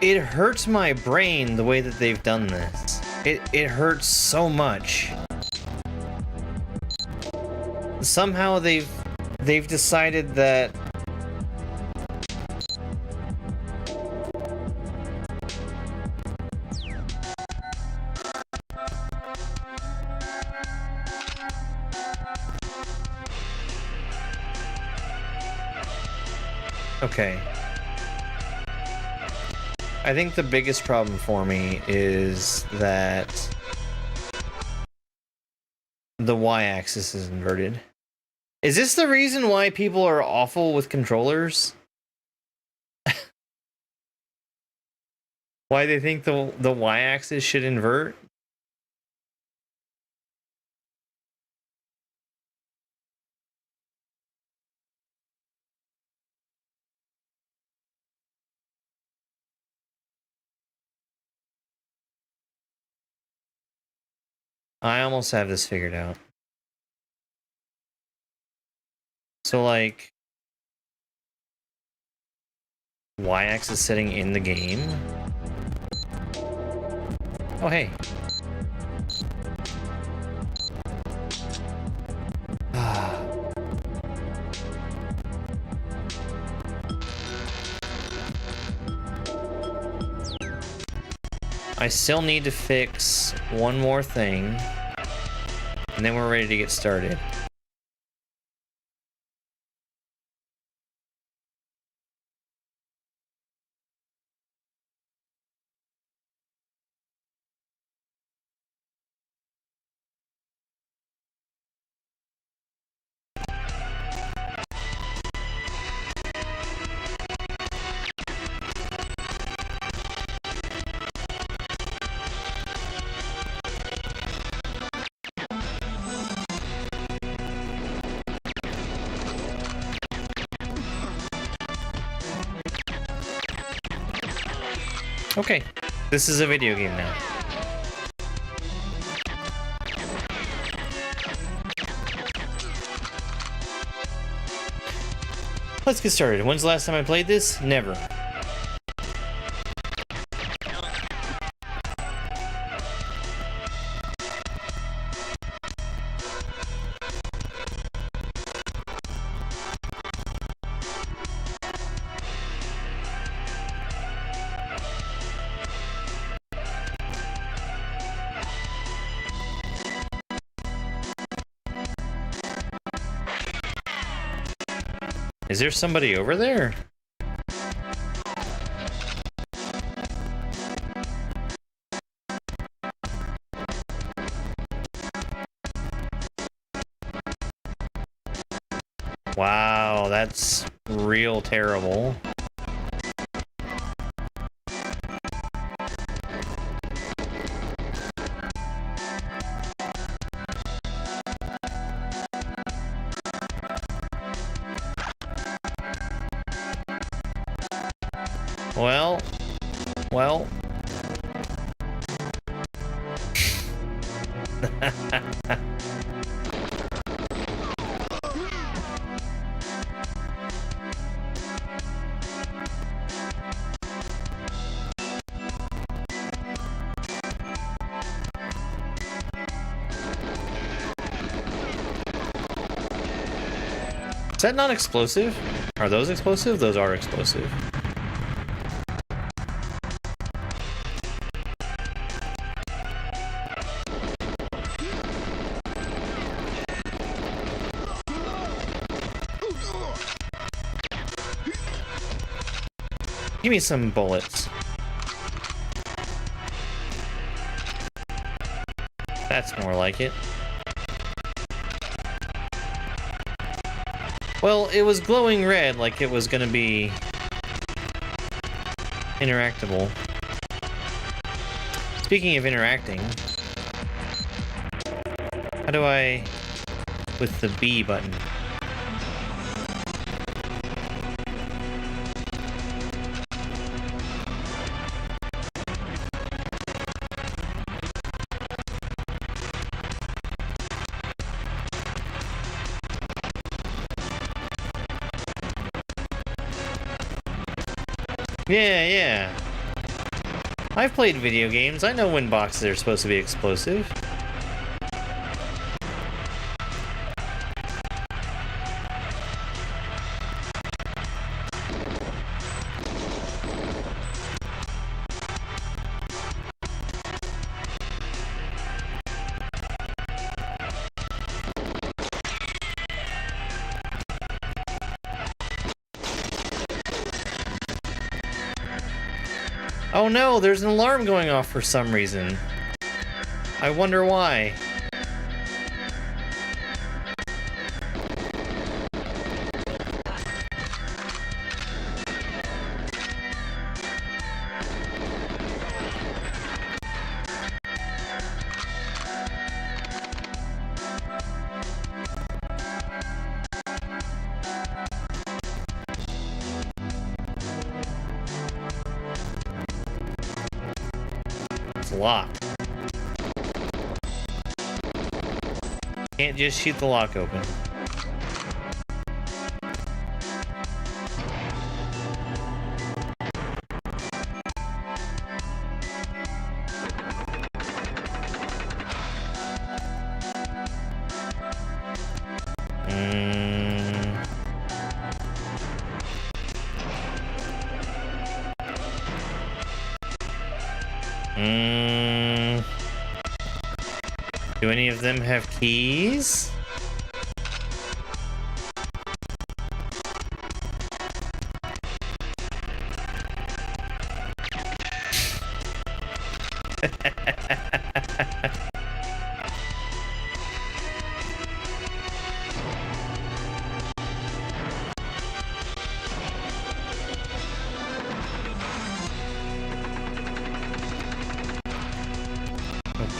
It hurts my brain the way that they've done this. It hurts so much. Somehow they've decided that Okay. I think the biggest problem for me is that the y-axis is inverted. Is this the reason why people are awful with controllers? Why they think the y-axis should invert? I almost have this figured out. So like y-axis setting in the game. Oh hey. I still need to fix one more thing, and then we're ready to get started. Okay, this is a video game now. Let's get started. When's the last time I played this? Never. Is there somebody over there? Wow, that's real terrible. Well. Is that not explosive? Are those explosive? Those are explosive. Give me some bullets. That's more like it. Well, it was glowing red, like it was gonna be interactable. Speaking of interacting, how do I, with the B button? Yeah. I've played video games. I know when boxes are supposed to be explosive. Oh no, there's an alarm going off for some reason. I wonder why. It's locked. Can't just shoot the lock open. Do any of them have keys?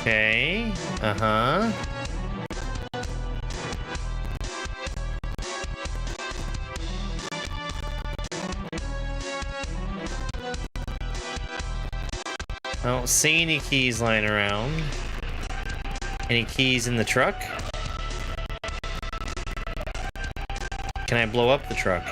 Okay, uh-huh. I don't see any keys lying around. Any keys in the truck? Can I blow up the truck?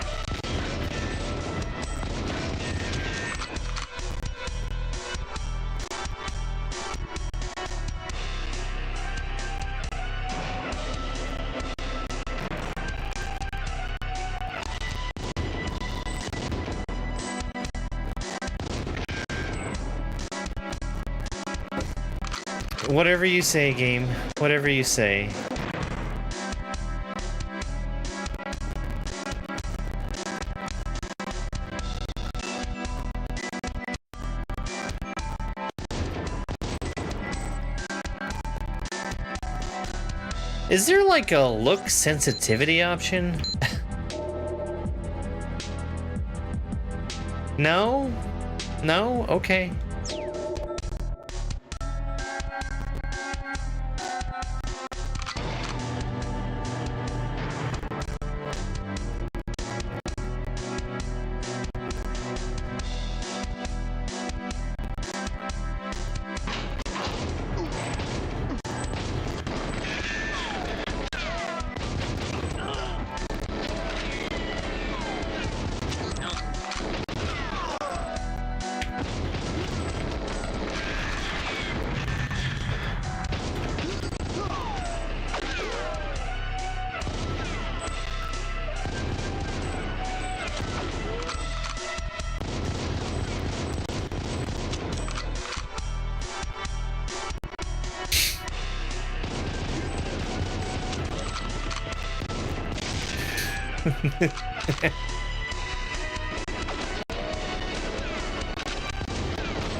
Whatever you say, game. Whatever you say. Is there like a look sensitivity option? No? No? Okay.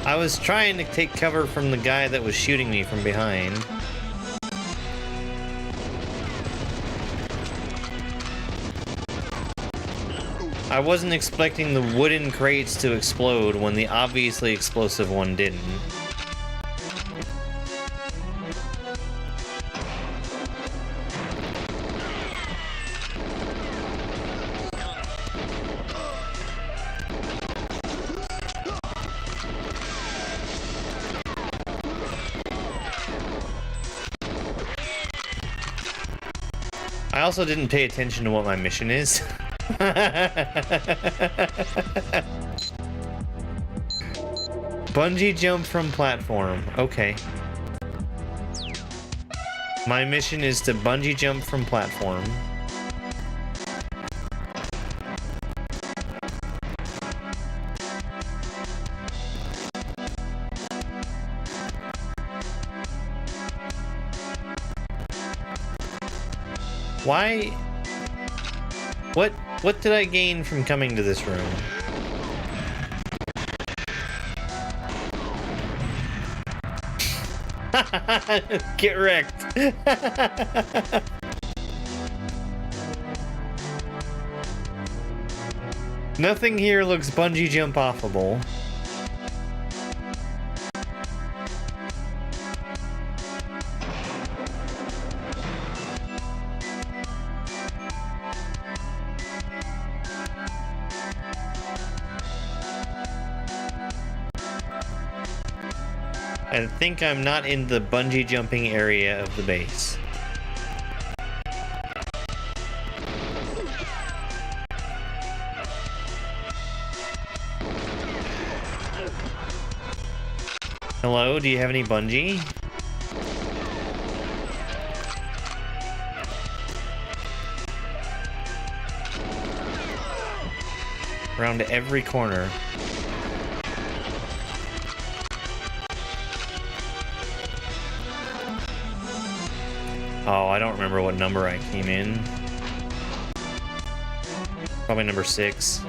I was trying to take cover from the guy that was shooting me from behind. I wasn't expecting the wooden crates to explode when the obviously explosive one didn't. I also didn't pay attention to what my mission is. Bungee jump from platform. Okay. My mission is to bungee jump from platform. Why? What did I gain from coming to this room? Get wrecked. Nothing here looks bungee jump offable. I think I'm not in the bungee jumping area of the base. Hello, do you have any bungee? Around every corner. Oh, I don't remember what number I came in. Probably number 6.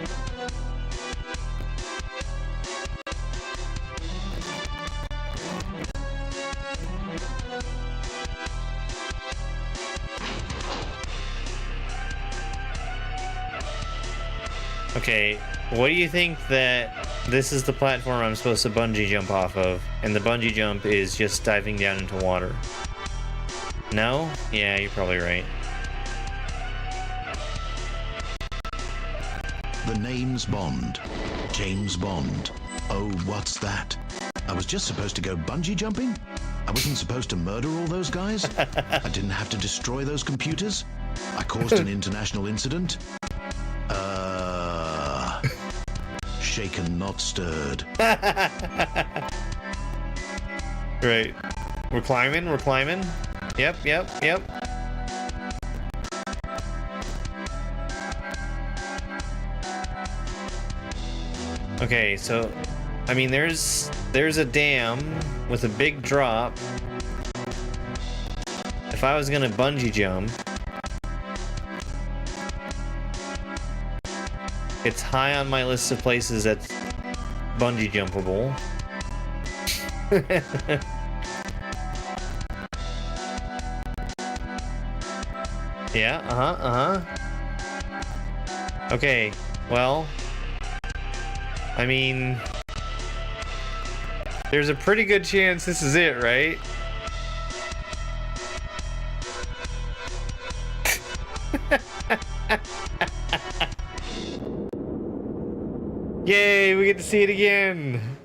Okay, what do you think that this is the platform I'm supposed to bungee jump off of, and the bungee jump is just diving down into water? No? Yeah, you're probably right. The name's Bond. James Bond. Oh, what's that? I was just supposed to go bungee jumping? I wasn't supposed to murder all those guys? I didn't have to destroy those computers? I caused an international incident? Shaken, not stirred. Right. We're climbing, we're climbing. Yep, yep, yep. Okay, so I mean there's a dam with a big drop. If I was gonna bungee jump, it's high on my list of places that's bungee jumpable. Yeah, Okay, well, I mean, there's a pretty good chance this is it, right? Yay, we get to see it again!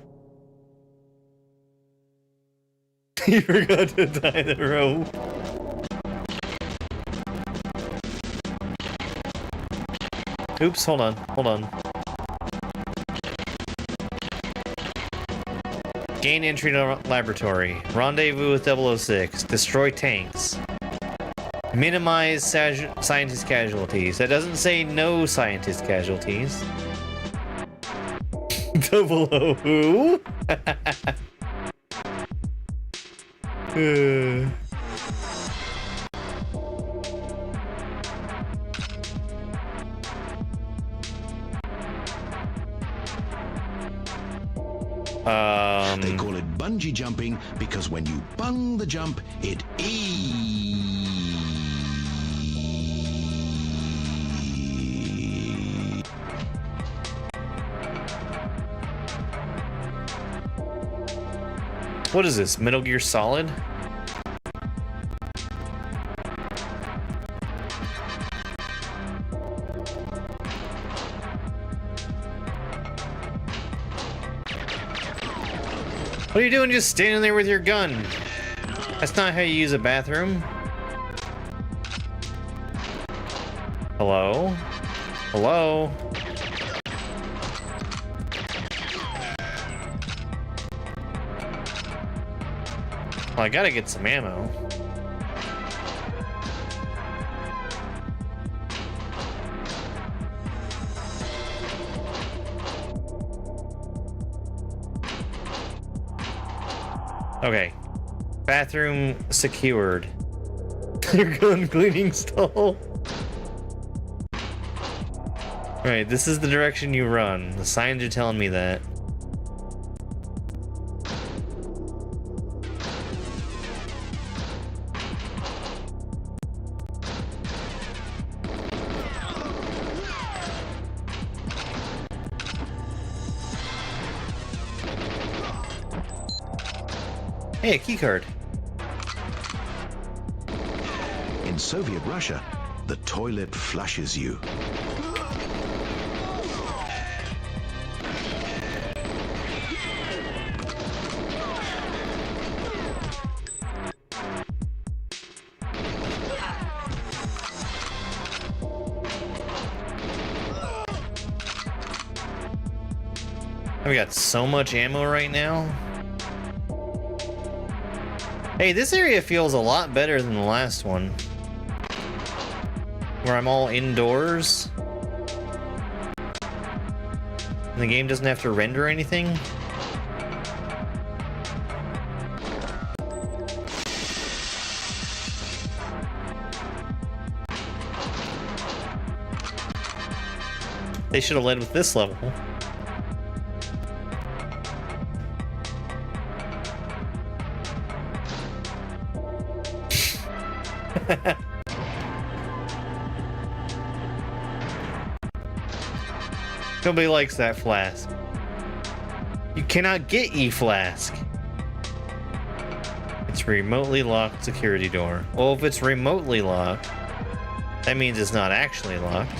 You forgot to tie the rope. Oops, hold on. Gain entry to laboratory. Rendezvous with 006. Destroy tanks. Minimize scientist casualties. That doesn't say no scientist casualties. 00 who? They call it bungee jumping because when you bung the jump, it What is this, Metal Gear Solid? What are you doing just standing there with your gun? That's not how you use a bathroom. Hello? Hello? Well, I gotta get some ammo. Okay. Bathroom secured. Your gun cleaning stall. Alright, this is the direction you run. The signs are telling me that. Hey, a key card. In Soviet Russia, the toilet flushes you. We got so much ammo right now. Hey, this area feels a lot better than the last one, where I'm all indoors. And the game doesn't have to render anything. They should have led with this level. Nobody likes that flask. You cannot get E-Flask. It's a remotely locked security door. Well, if it's remotely locked, that means it's not actually locked.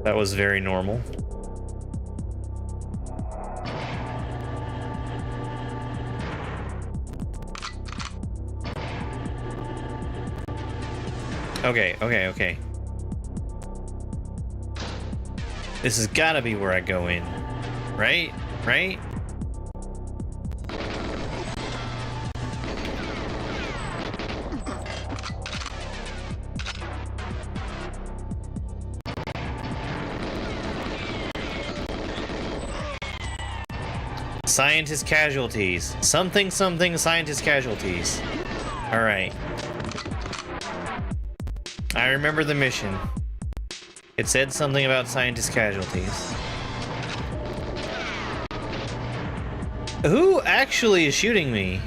That was very normal. Okay. This has gotta be where I go in. Right? Right? Scientist casualties. Something scientist casualties. Alright. I remember the mission. It said something about scientist casualties. Who actually is shooting me?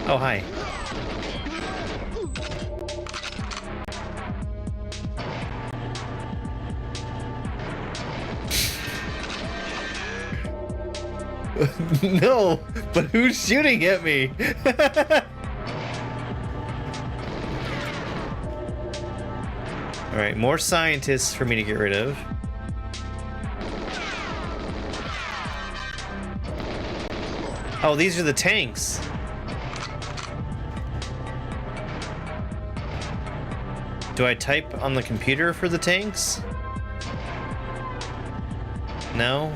Oh, hi. No, but who's shooting at me? All right, more scientists for me to get rid of. Oh, these are the tanks. Do I type on the computer for the tanks? No?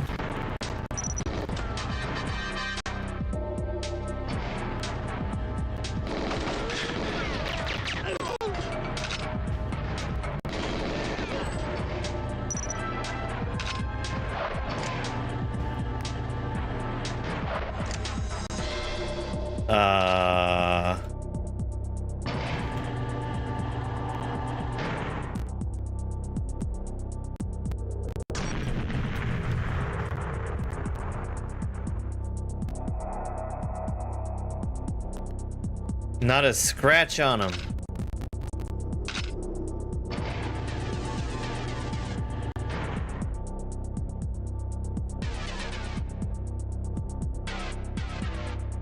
Not a scratch on them.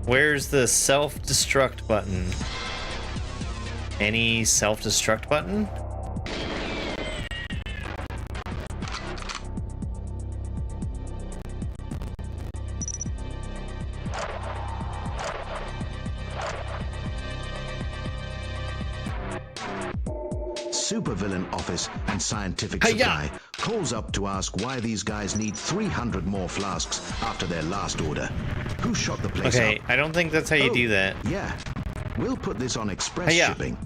Where's the self-destruct button? Any self-destruct button? Supervillain office and scientific supply calls up to ask why these guys need 300 more flasks after their last order. Who shot the place Okay, up? I don't think that's how you do that. Yeah, we'll put this on express Hiya. shipping.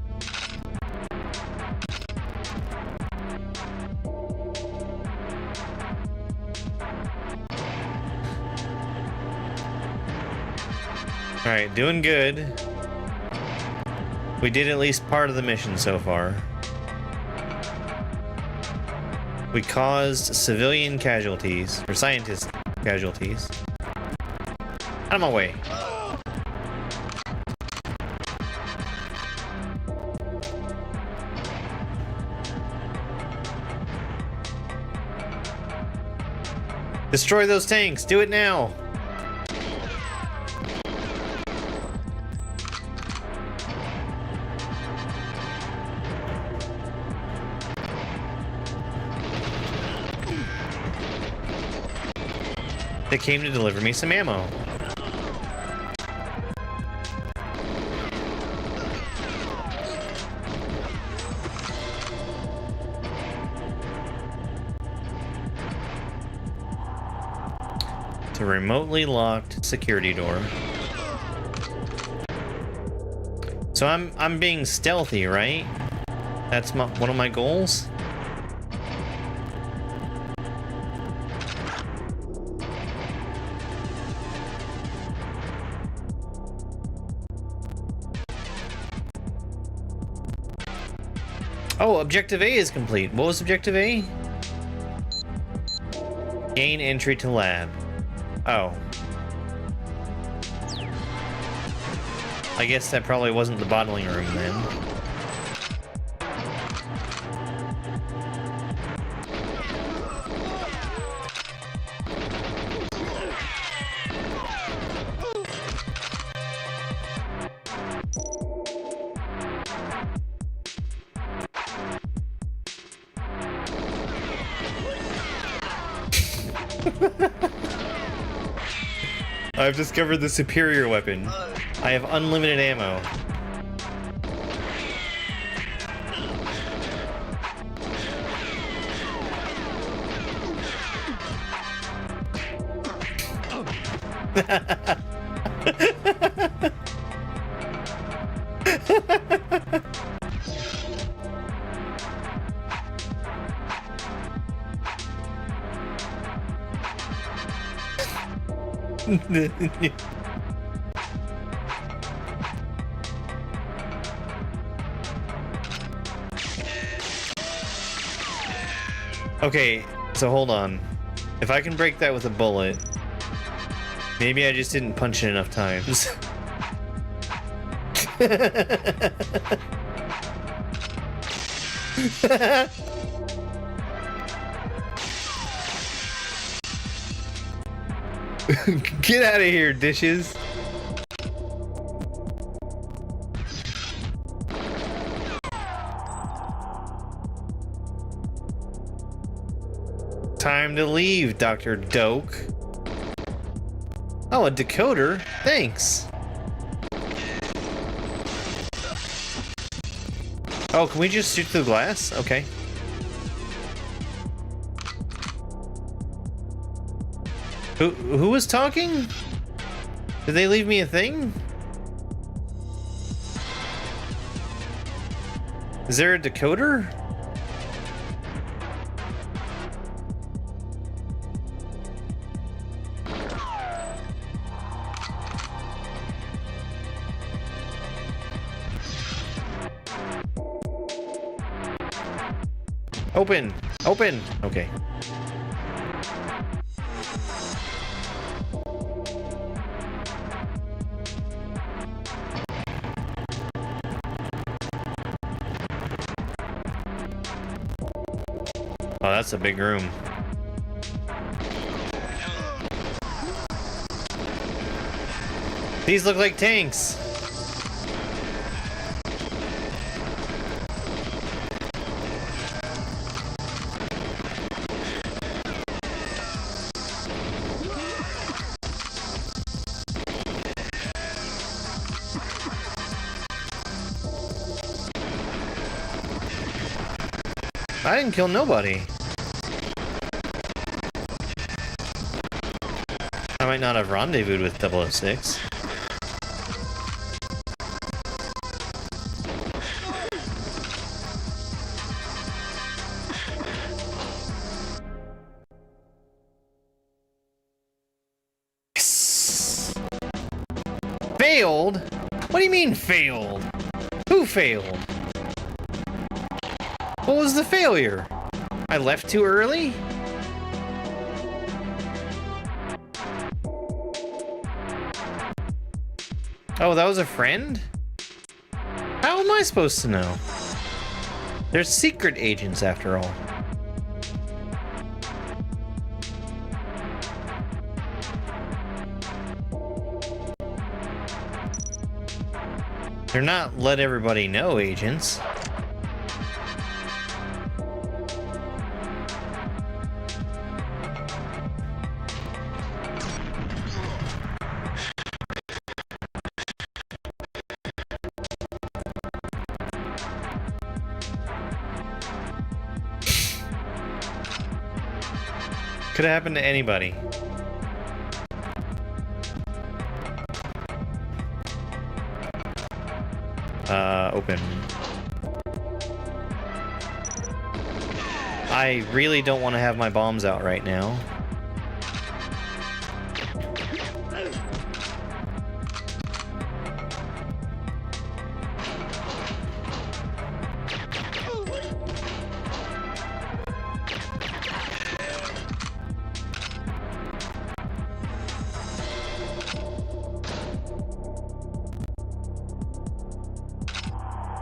Alright, doing good. We did at least part of the mission so far. We caused civilian casualties, or scientist casualties. Out of my way. Destroy those tanks. Do it now. They came to deliver me some ammo. It's a remotely locked security door. So I'm being stealthy, right? That's one of my goals. Oh, Objective A is complete. What was Objective A? Gain entry to lab. Oh. I guess that probably wasn't the bottling room then. I've discovered the superior weapon. I have unlimited ammo. Okay, so hold on. If I can break that with a bullet, maybe I just didn't punch it enough times. Get out of here, dishes. Time to leave, Dr. Doak. Oh, a decoder? Thanks. Oh, can we just shoot through the glass? Okay. Who was talking? Did they leave me a thing? Is there a decoder? Open! Open! Okay. Oh, that's a big room. These look like tanks. I didn't kill nobody. I might not have rendezvoused with 006. Yes. Failed? What do you mean failed? Who failed? What was the failure? I left too early? Oh, that was a friend? How am I supposed to know? They're secret agents after all. They're not let everybody know agents. Could have happened to anybody. Open. I really don't want to have my bombs out right now.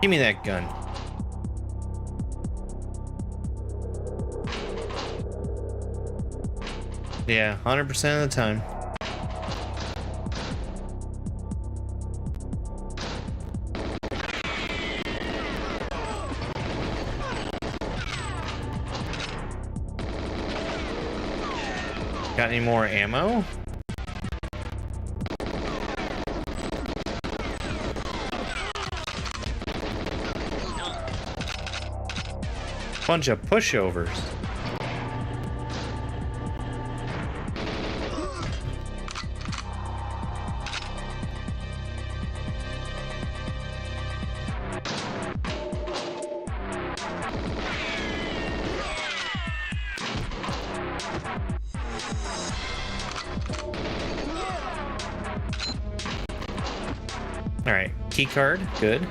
Give me that gun. Yeah, 100% of the time. Got any more ammo? Bunch of pushovers. All right, key card, good.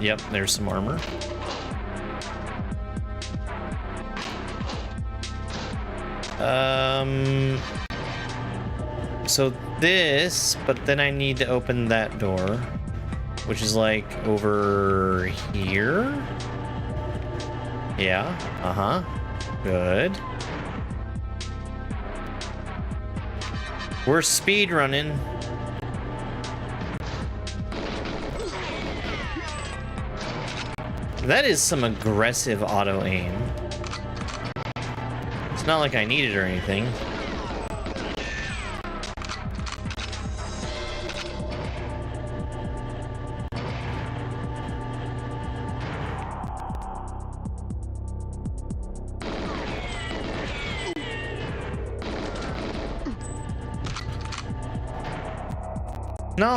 Yep, there's some armor. So this, but then I need to open that door, which is like over here. Yeah, uh-huh, good. We're speed running. That is some aggressive auto aim. It's not like I need it or anything.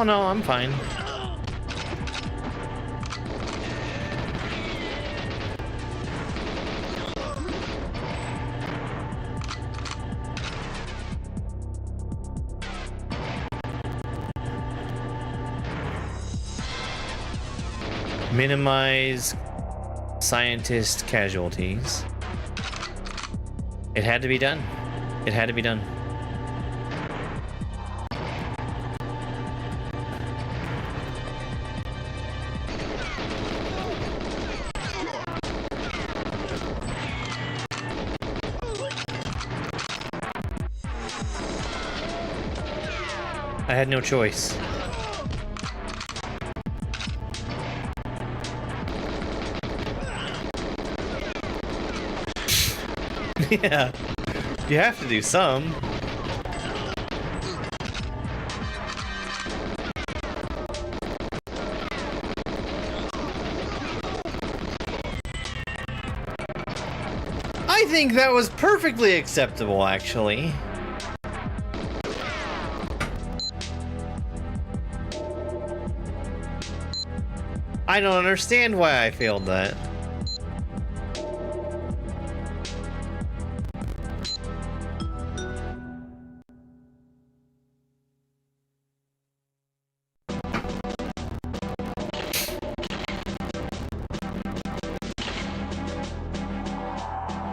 No, I'm fine. Minimize scientist casualties. It had to be done. It had to be done. I had no choice. Yeah, you have to do some. I think that was perfectly acceptable, actually. I don't understand why I failed that.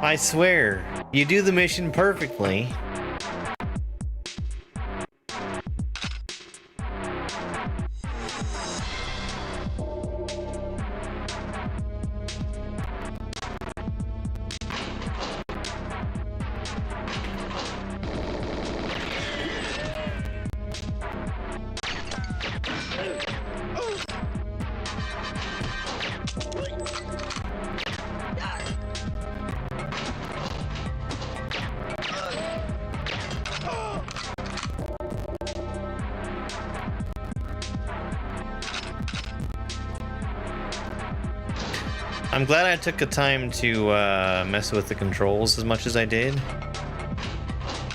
I swear, you do the mission perfectly. I'm glad I took the time to mess with the controls as much as I did.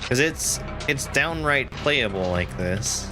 Because it's downright playable like this.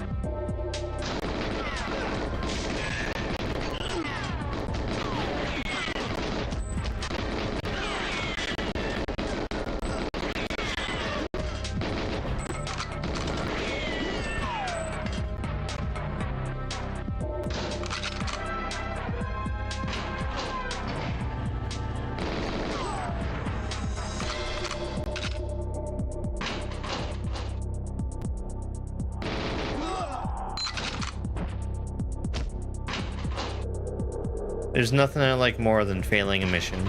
There's nothing I like more than failing a mission.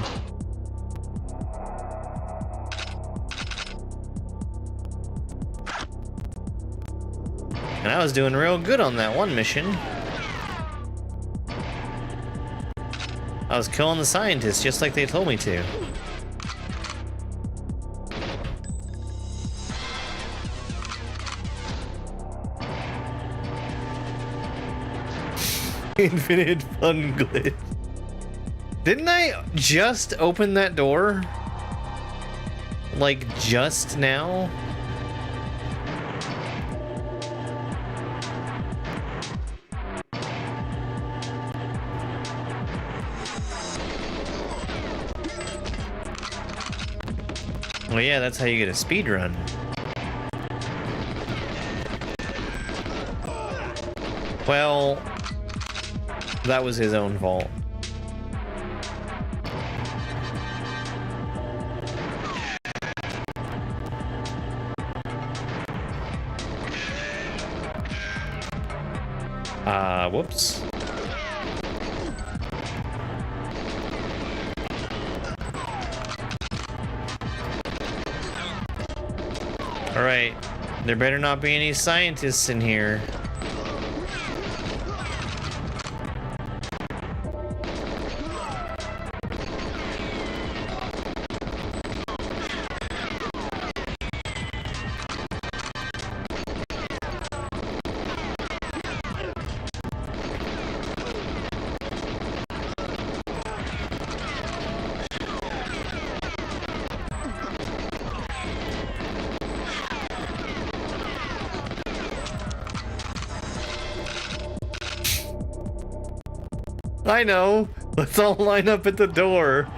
And I was doing real good on that one mission. I was killing the scientists just like they told me to. Infinite fun glitch. Didn't I just open that door? Like, just now? Well, yeah, that's how you get a speed run. Well, that was his own fault. Whoops. All right, there better not be any scientists in here. I know. Let's all line up at the door.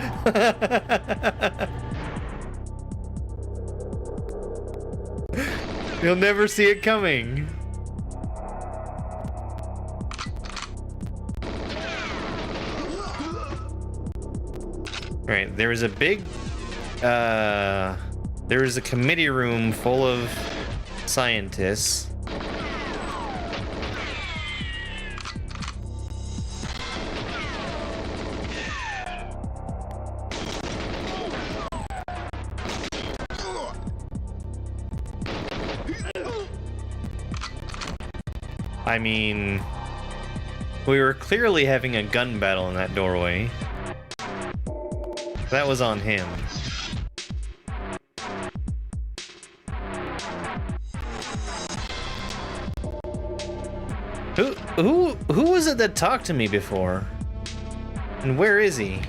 You'll never see it coming. Right, there was a big there was a committee room full of scientists. I mean, we were clearly having a gun battle in that doorway. That was on him. Who was it that talked to me before? And where is he?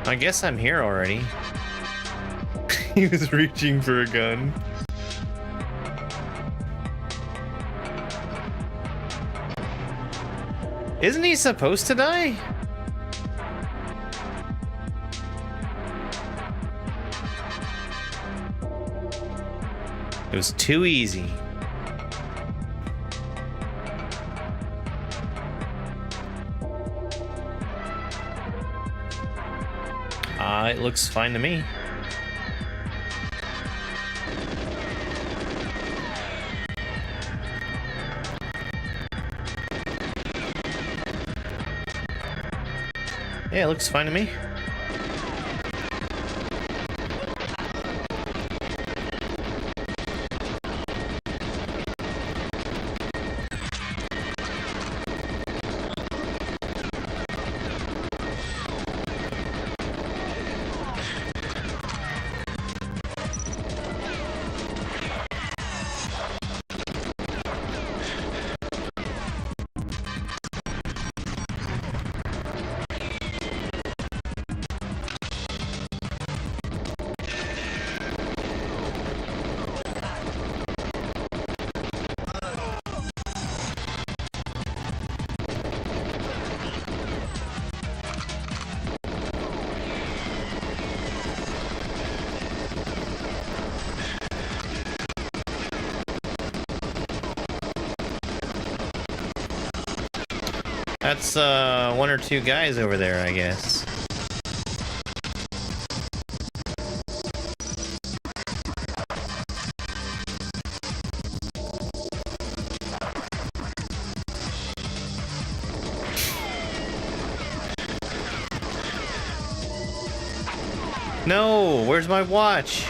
I guess I'm here already. He was reaching for a gun. Isn't he supposed to die? It was too easy. It looks fine to me. Yeah, it looks fine to me. That's one or two guys over there, I guess. No, where's my watch?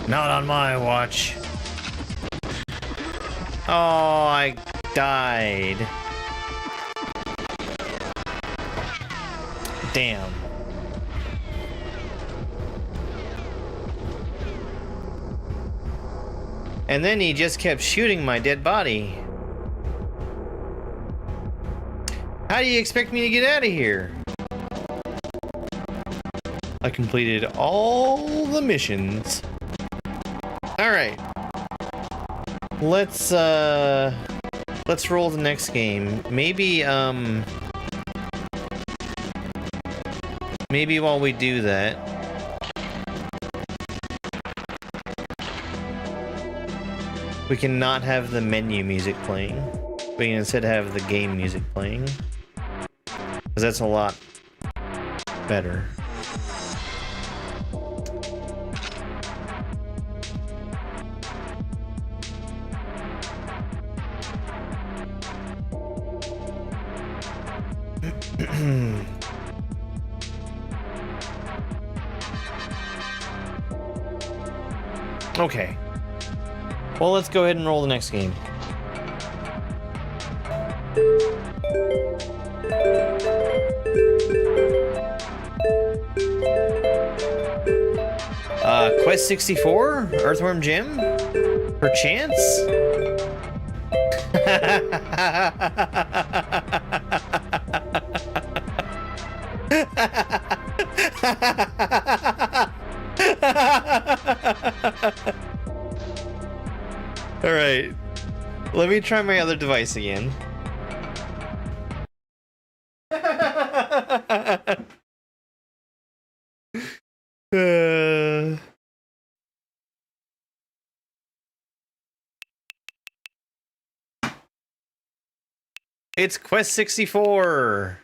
Not on my watch. Oh, I died. Damn. And then he just kept shooting my dead body. How do you expect me to get out of here? I completed all the missions. Alright. Let's roll the next game. Maybe while we do that, we can not have the menu music playing. We can instead have the game music playing. Because that's a lot better. Okay. Well, let's go ahead and roll the next game. Quest 64? Earthworm Jim? Perchance? All right, let me try my other device again. It's Quest 64.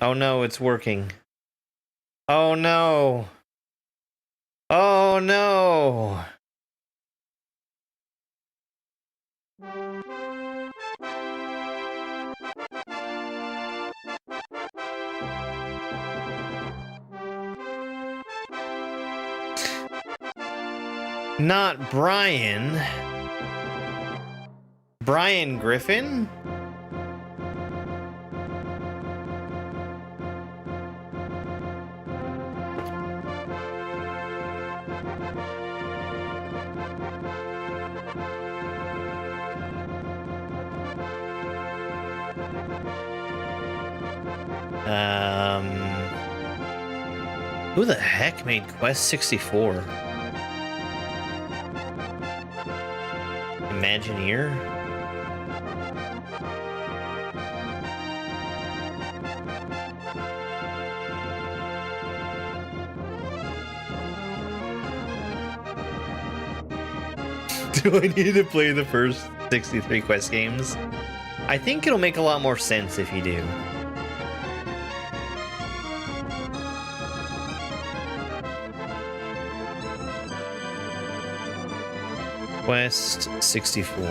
Oh no, it's working. Oh no. Oh no. Not Brian. Brian Griffin? Who the heck made Quest 64? Imagineer? Do I need to play the first 63 Quest games? I think it'll make a lot more sense if you do. Quest 64.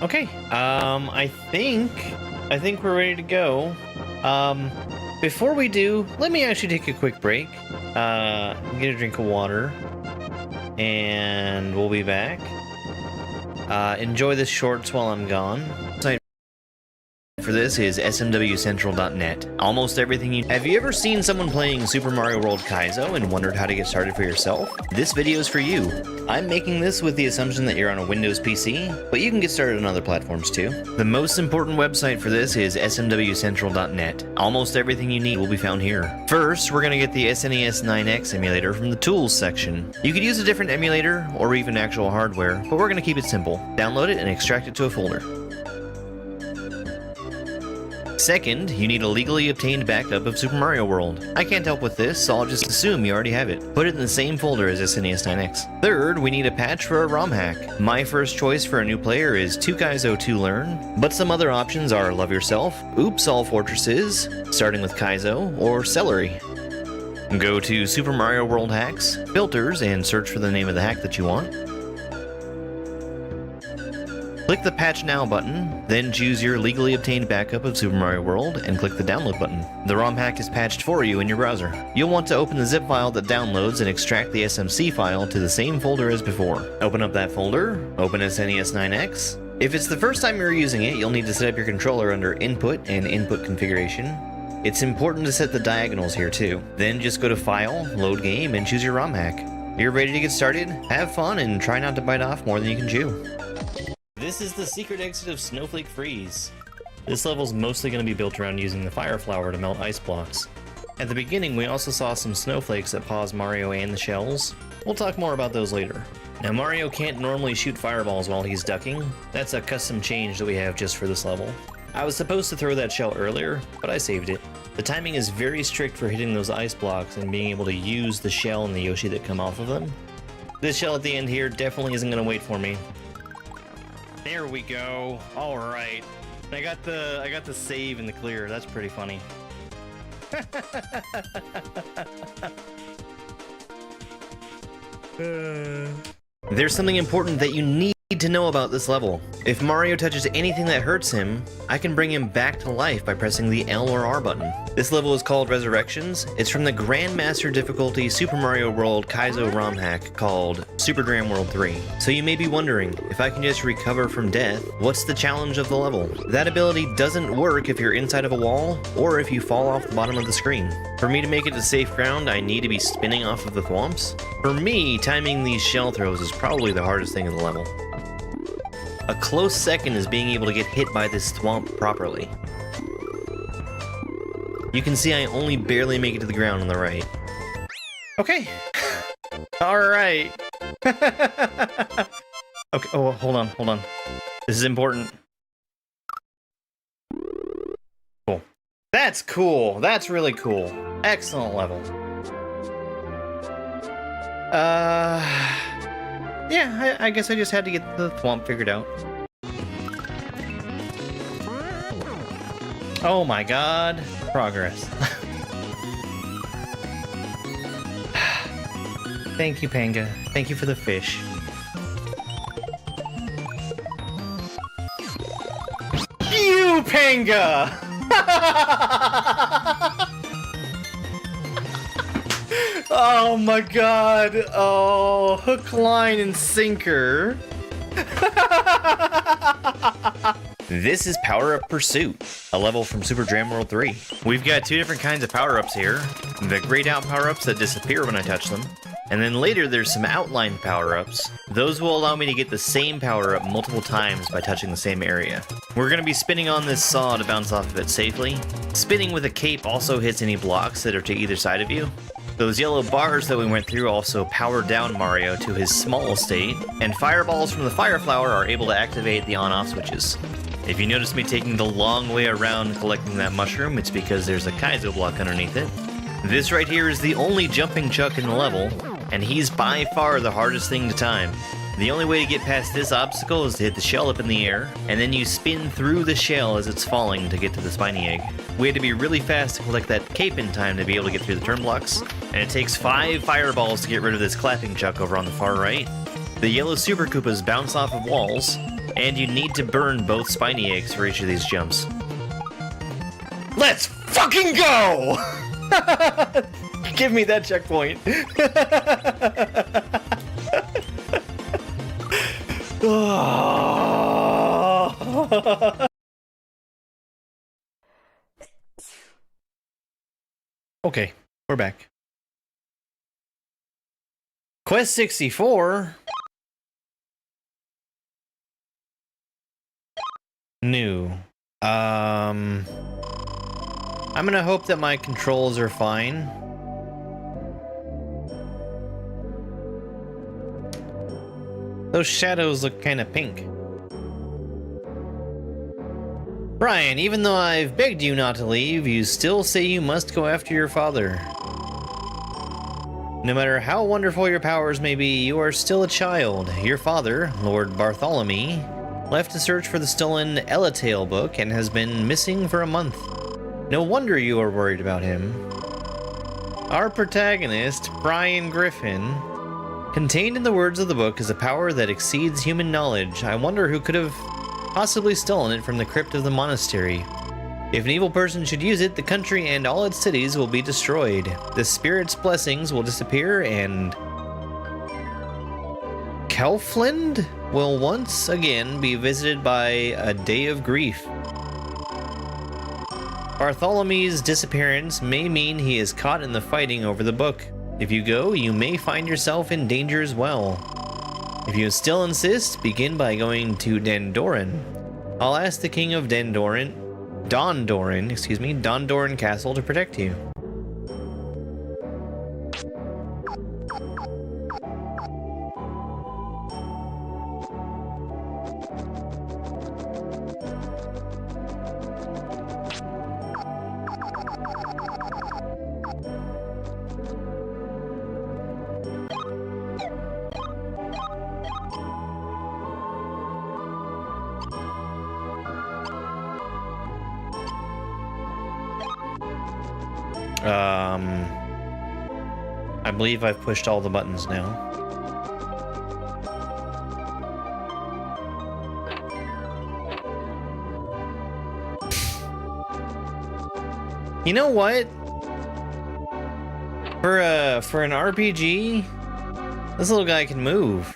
Okay, I think we're ready to go. Before we do, let me actually take a quick break, get a drink of water, and we'll be back. Enjoy the shorts while I'm gone. for this is smwcentral.net. Almost everything you... Have you ever seen someone playing Super Mario World Kaizo and wondered how to get started for yourself? This video is for you. I'm making this with the assumption that you're on a Windows PC, but you can get started on other platforms too. The most important website for this is smwcentral.net. Almost everything you need will be found here. First, we're going to get the SNES 9X emulator from the Tools section. You could use a different emulator or even actual hardware, but we're going to keep it simple. Download it and extract it to a folder. Second, you need a legally obtained backup of Super Mario World. I can't help with this, so I'll just assume you already have it. Put it in the same folder as SNES 9X. Third, we need a patch for a ROM hack. My first choice for a new player is 2Kaizo 2 Learn, but some other options are Love Yourself, Oops All Fortresses, starting with Kaizo, or Celery. Go to Super Mario World Hacks, Filters, and search for the name of the hack that you want. Click the Patch Now button, then choose your legally obtained backup of Super Mario World and click the Download button. The ROM hack is patched for you in your browser. You'll want to open the zip file that downloads and extract the SMC file to the same folder as before. Open up that folder, open SNES 9X. If it's the first time you're using it, you'll need to set up your controller under Input and Input Configuration. It's important to set the diagonals here too. Then just go to File, Load Game, and choose your ROM hack. You're ready to get started? Have fun and try not to bite off more than you can chew. This is the secret exit of Snowflake Freeze. This level's mostly going to be built around using the fire flower to melt ice blocks. At the beginning, we also saw some snowflakes that pause Mario and the shells. We'll talk more about those later. Now, Mario can't normally shoot fireballs while he's ducking. That's a custom change that we have just for this level. I was supposed to throw that shell earlier, but I saved it. The timing is very strict for hitting those ice blocks and being able to use the shell and the Yoshi that come off of them. This shell at the end here definitely isn't going to wait for me. There we go. All right. I got the save in the clear. That's pretty funny. There's something important that you need to know about this level. If Mario touches anything that hurts him, I can bring him back to life by pressing the L or R button. This level is called Resurrections. It's from the Grandmaster difficulty Super Mario World Kaizo ROM hack called Super Dram World 3. So you may be wondering, if I can just recover from death, what's the challenge of the level? That ability doesn't work if you're inside of a wall, or if you fall off the bottom of the screen. For me to make it to safe ground, I need to be spinning off of the thwomps. For me, timing these shell throws is probably the hardest thing in the level. A close second is being able to get hit by this thwomp properly. You can see I only barely make it to the ground on the right. Okay. Alright. Okay, oh, hold on. This is important. Cool. That's cool. That's really cool. Excellent level. Yeah, I guess I just had to get the thwomp figured out. Oh my god. Progress. Thank you, Panga. Thank you for the fish. You, Panga! Oh my god. Oh, hook, line, and sinker. This is Power Up Pursuit, a level from Super Dram World 3. We've got two different kinds of power-ups here. The grayed out power-ups that disappear when I touch them. And then later there's some outlined power-ups. Those will allow me to get the same power-up multiple times by touching the same area. We're going to be spinning on this saw to bounce off of it safely. Spinning with a cape also hits any blocks that are to either side of you. Those yellow bars that we went through also power down Mario to his small state, and fireballs from the fire flower are able to activate the on-off switches. If you notice me taking the long way around collecting that mushroom, it's because there's a Kaizo block underneath it. This right here is the only jumping Chuck in the level, and he's by far the hardest thing to time. The only way to get past this obstacle is to hit the shell up in the air, and then you spin through the shell as it's falling to get to the spiny egg. We had to be really fast to collect that cape in time to be able to get through the turn blocks, and it takes 5 fireballs to get rid of this clapping Chuck over on the far right. The yellow Super Koopas bounce off of walls, and you need to burn both spiny eggs for each of these jumps. Let's fucking go! Give me that checkpoint. Oh. Okay, we're back. Quest 64. New. I'm gonna hope that my controls are fine. Those shadows look kind of pink. Brian, even though I've begged you not to leave, you still say you must go after your father. No matter how wonderful your powers may be, you are still a child. Your father, Lord Bartholomew, left to search for the stolen Elatail book and has been missing for a month. No wonder you are worried about him. Our protagonist, Brian Griffin, contained in the words of the book is a power that exceeds human knowledge. I wonder who could have possibly stolen it from the crypt of the monastery. If an evil person should use it, the country and all its cities will be destroyed. The spirit's blessings will disappear and Kaufland will once again be visited by a day of grief. Bartholomew's disappearance may mean he is caught in the fighting over the book. If you go, you may find yourself in danger as well. If you still insist, begin by going to Dondoran. I'll ask the king of Dondoran Castle to protect you. I believe I've pushed all the buttons now. You know what? For an RPG, this little guy can move.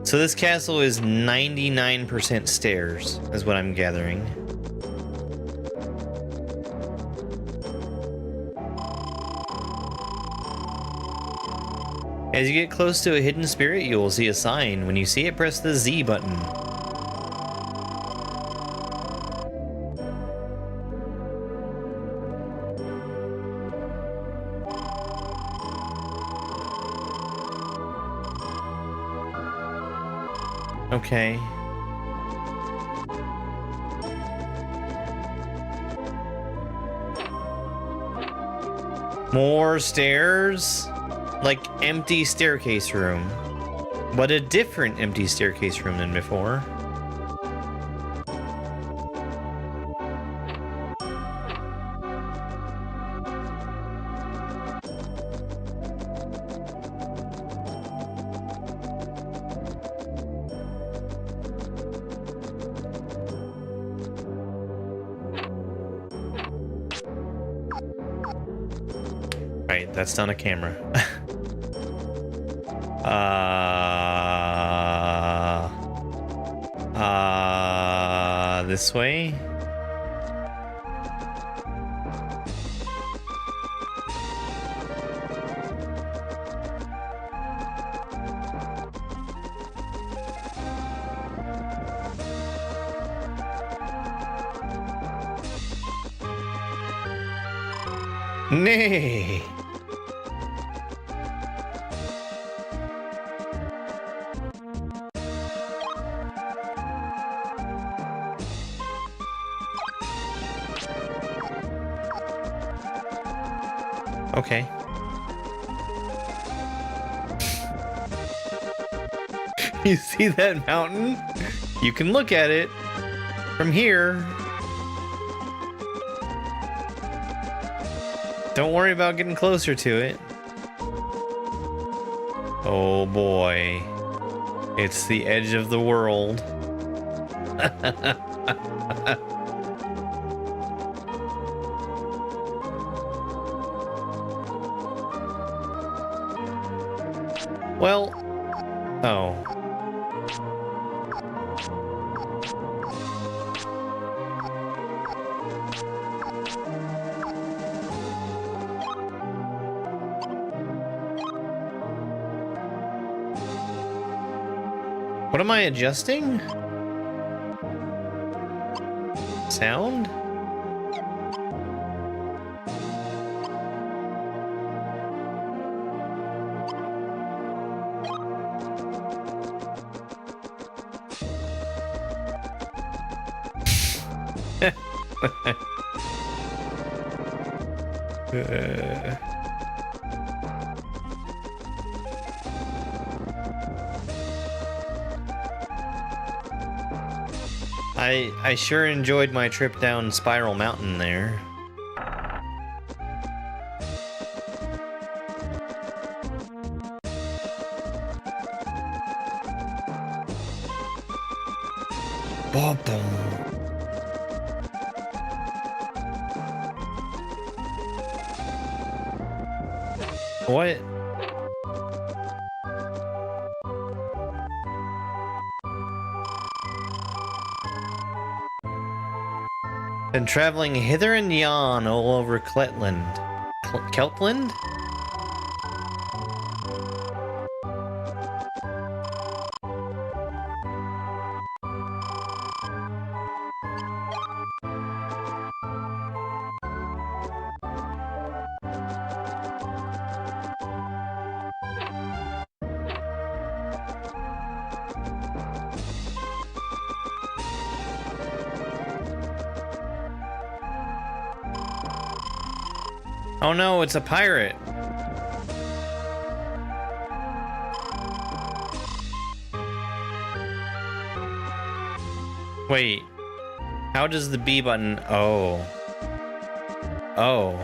So this castle is 99% stairs, is what I'm gathering. As you get close to a hidden spirit, you will see a sign. When you see it, press the Z button. Okay. More stairs? Like empty staircase room. But a different empty staircase room than before. Right, that's not a camera. This way? Nay. Okay. You see that mountain? You can look at it from here. Don't worry about getting closer to it. Oh boy. It's the edge of the world. Well, oh. What am I adjusting? Sound? I sure enjoyed my trip down Spiral Mountain there. Ba-dum. What? Been traveling hither and yon all over Keltland. Keltland? Oh no, it's a pirate. Wait. How does the B button... Oh. Oh.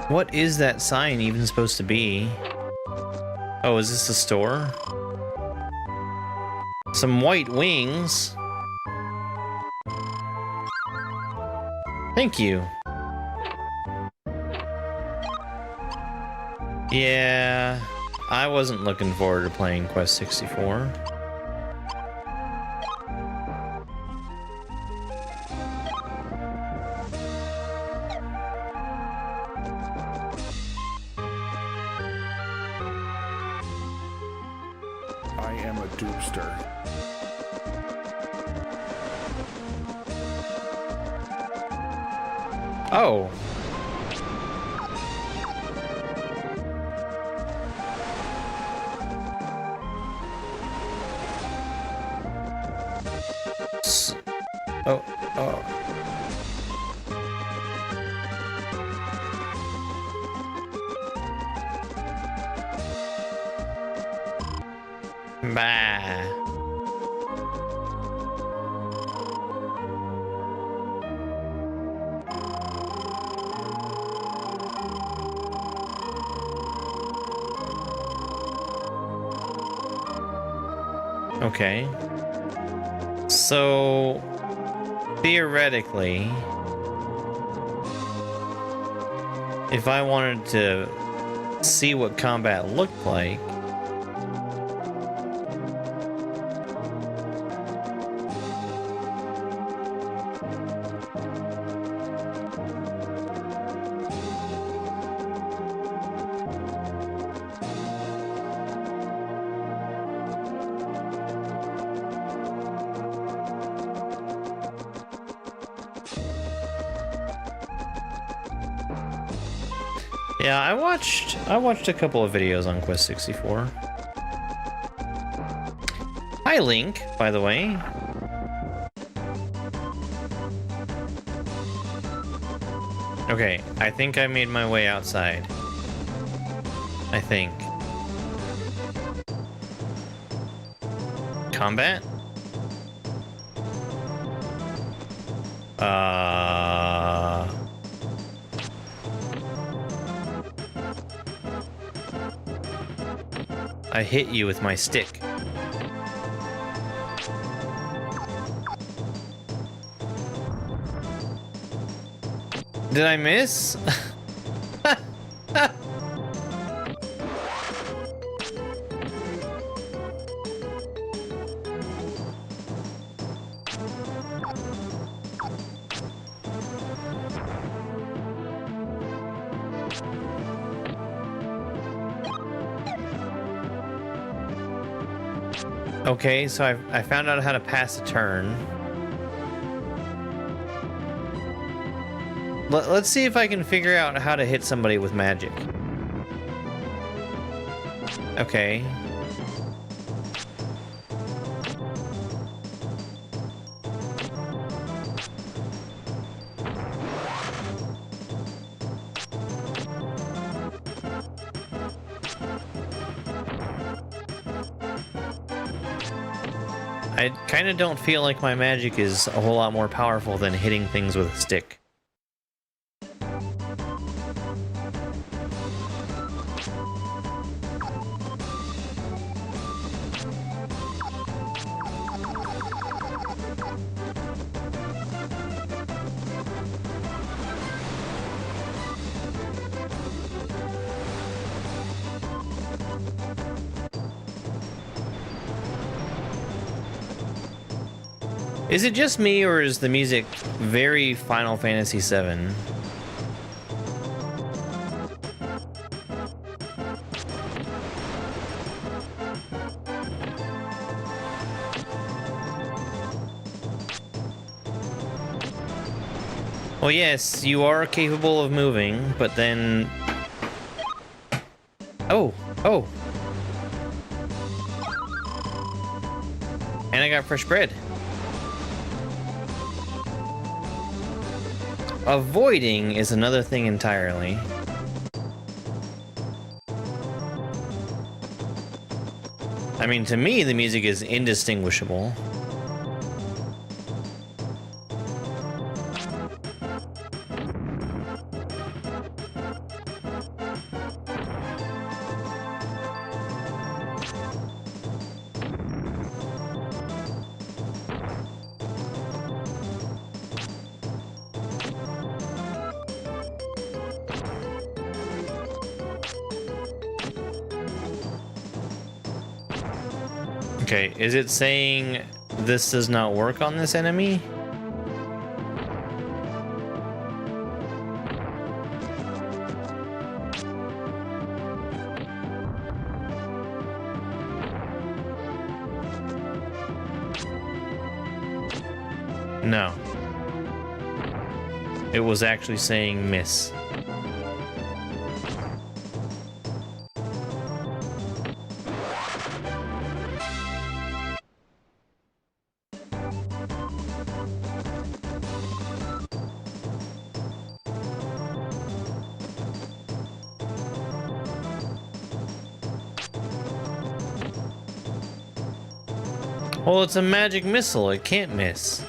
What is that sign even supposed to be? Oh, is this a store? Some white wings. Thank you. Yeah, I wasn't looking forward to playing Quest 64. I am a dupster. Oh. Oh, oh. Bah. Okay. So, theoretically, if I wanted to see what combat looked like, yeah, I watched a couple of videos on Quest 64. Hi, Link, by the way. Okay, I think I made my way outside. I think. Combat? I hit you with my stick. Did I miss? Okay, so I found out how to pass a turn. Let's see if I can figure out how to hit somebody with magic. Okay. I kind of don't feel like my magic is a whole lot more powerful than hitting things with a stick. Is it just me, or is the music very Final Fantasy VII? Well, yes, you are capable of moving, but then... Oh! And I got fresh bread. Avoiding is another thing entirely. I mean, to me, the music is indistinguishable. Okay, is it saying this does not work on this enemy? No. It was actually saying miss. Well, it's a magic missile. It can't miss.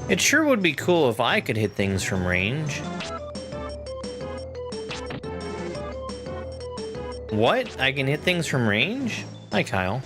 It sure would be cool if I could hit things from range. What? I can hit things from range? Hi, Kyle.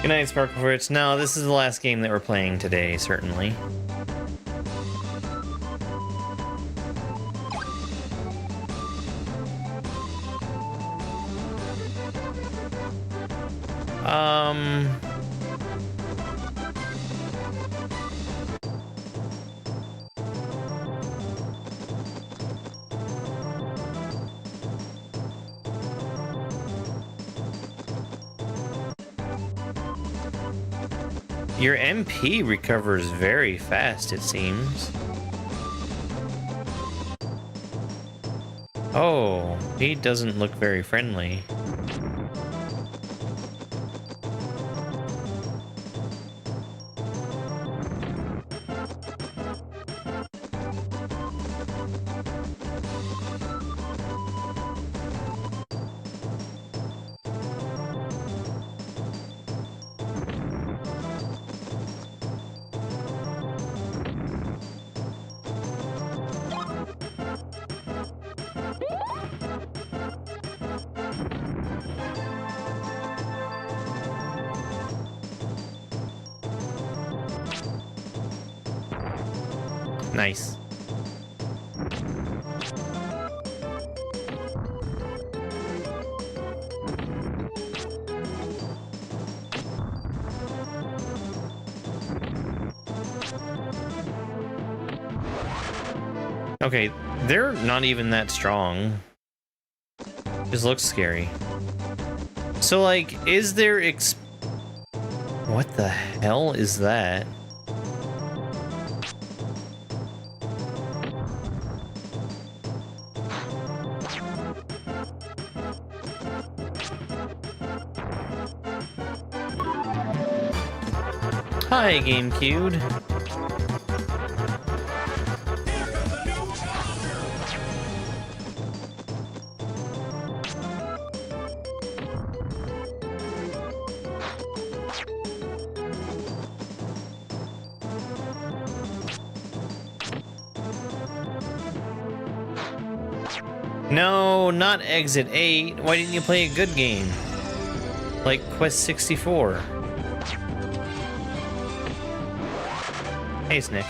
Good night, Sparklefruits. No, this is the last game that we're playing today, certainly. Your MP recovers very fast, it seems. Oh, he doesn't look very friendly. Nice. Okay, they're not even that strong. Just looks scary. So, like, is there what the hell is that? Hi, GameCube. No, not Exit 8. Why didn't you play a good game? Like Quest 64. Hey, Snick.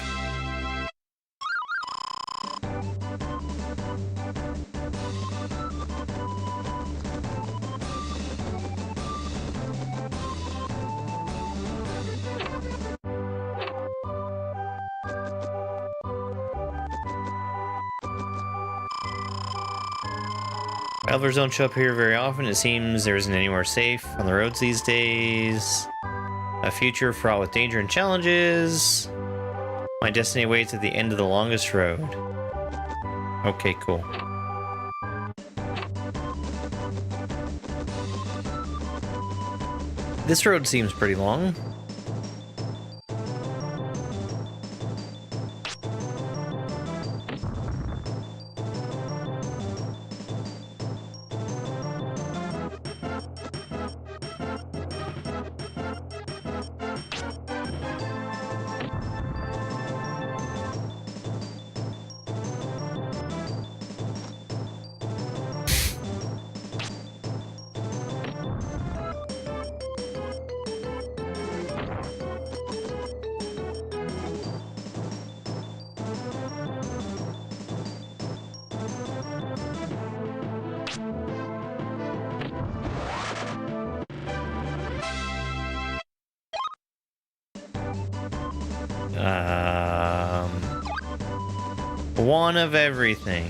Travelers don't show up here very often. It seems there isn't anywhere safe on the roads these days. A future fraught with danger and challenges. My destiny waits at the end of the longest road. Okay, cool. This road seems pretty long. One of everything.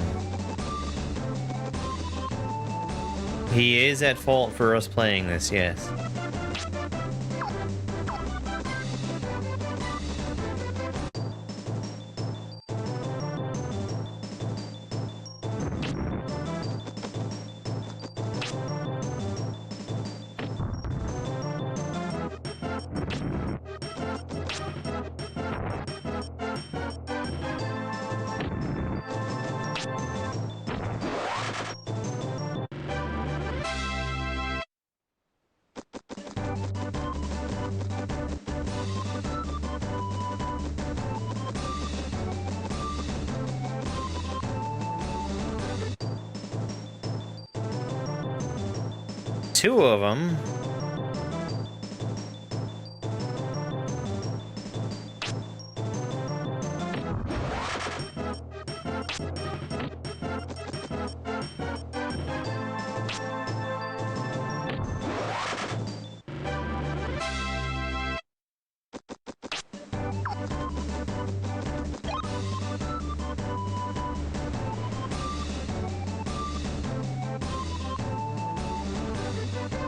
He is at fault for us playing this, yes. Two of them.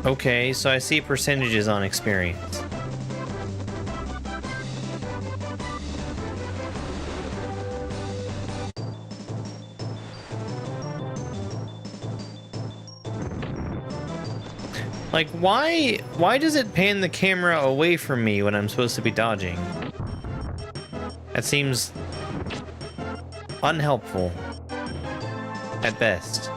Okay, so I see percentages on experience. Like, why does it pan the camera away from me when I'm supposed to be dodging? That seems unhelpful at best.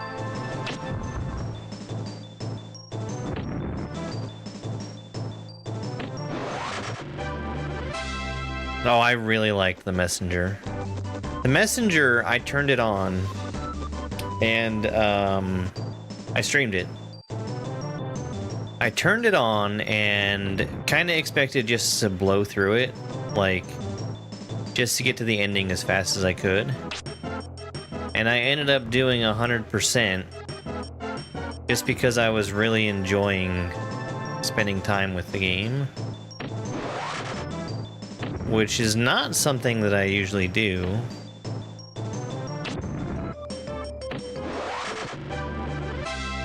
Oh, I really liked the messenger. The messenger, I turned it on and I streamed it. I turned it on and kind of expected just to blow through it, like just to get to the ending as fast as I could. And I ended up doing 100% just because I was really enjoying spending time with the game, which is not something that I usually do.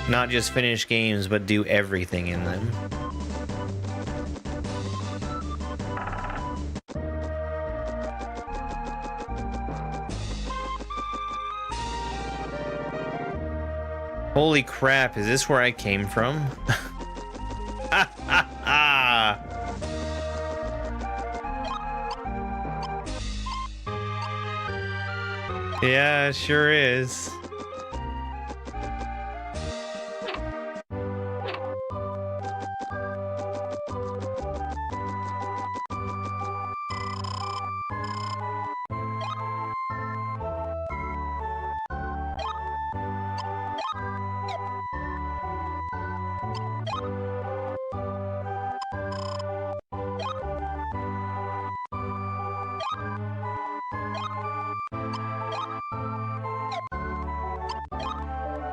Not just finish games, but do everything in them. Holy crap, is this where I came from? Ha ha ha! Yeah, it sure is.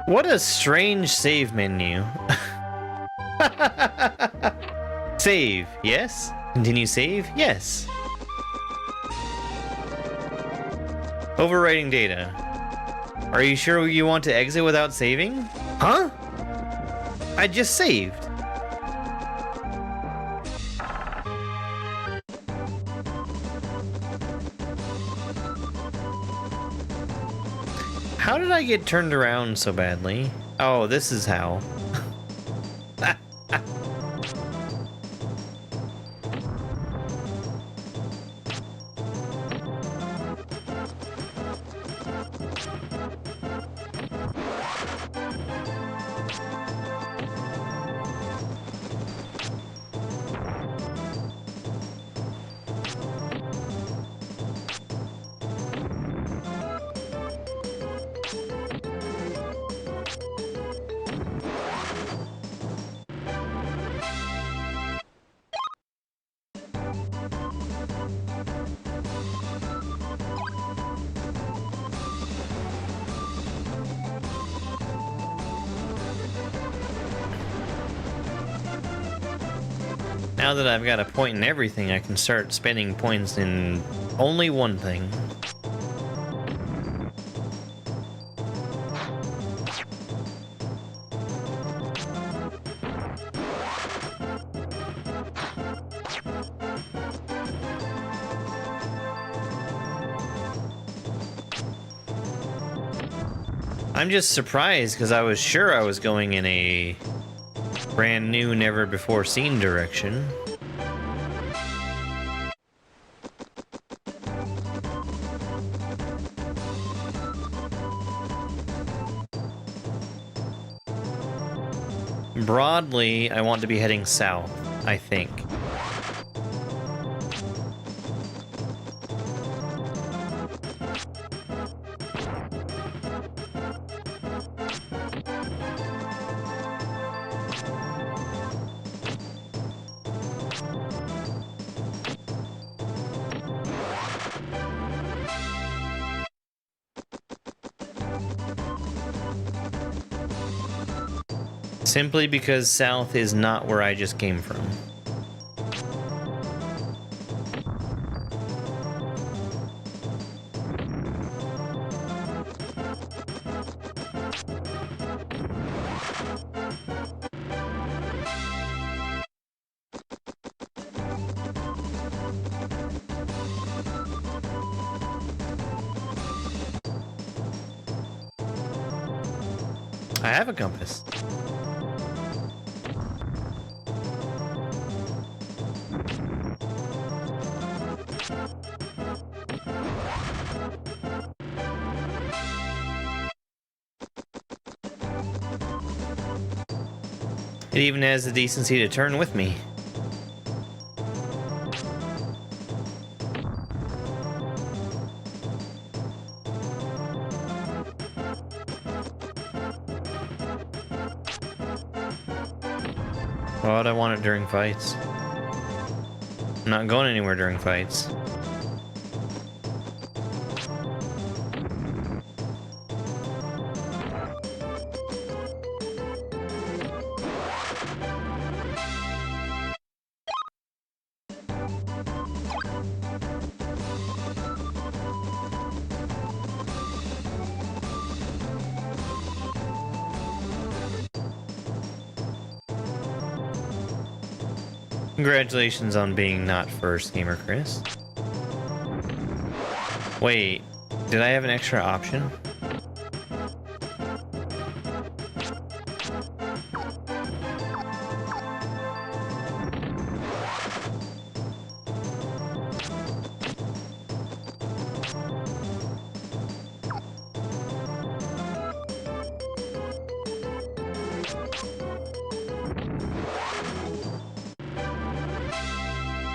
What a strange save menu. Save, yes. Continue save, yes. Overwriting data. Are you sure you want to exit without saving? Huh? I just saved. How did I get turned around so badly? Oh, this is how. Now that I've got a point in everything, I can start spending points in only one thing. I'm just surprised because I was sure I was going in a brand new, never before seen direction. Broadly, I want to be heading south, I think. Simply because south is not where I just came from. I have a compass. It even has the decency to turn with me. Why would I want it during fights? I'm not going anywhere during fights. Congratulations on being not first, Gamer Chris. Wait, did I have an extra option?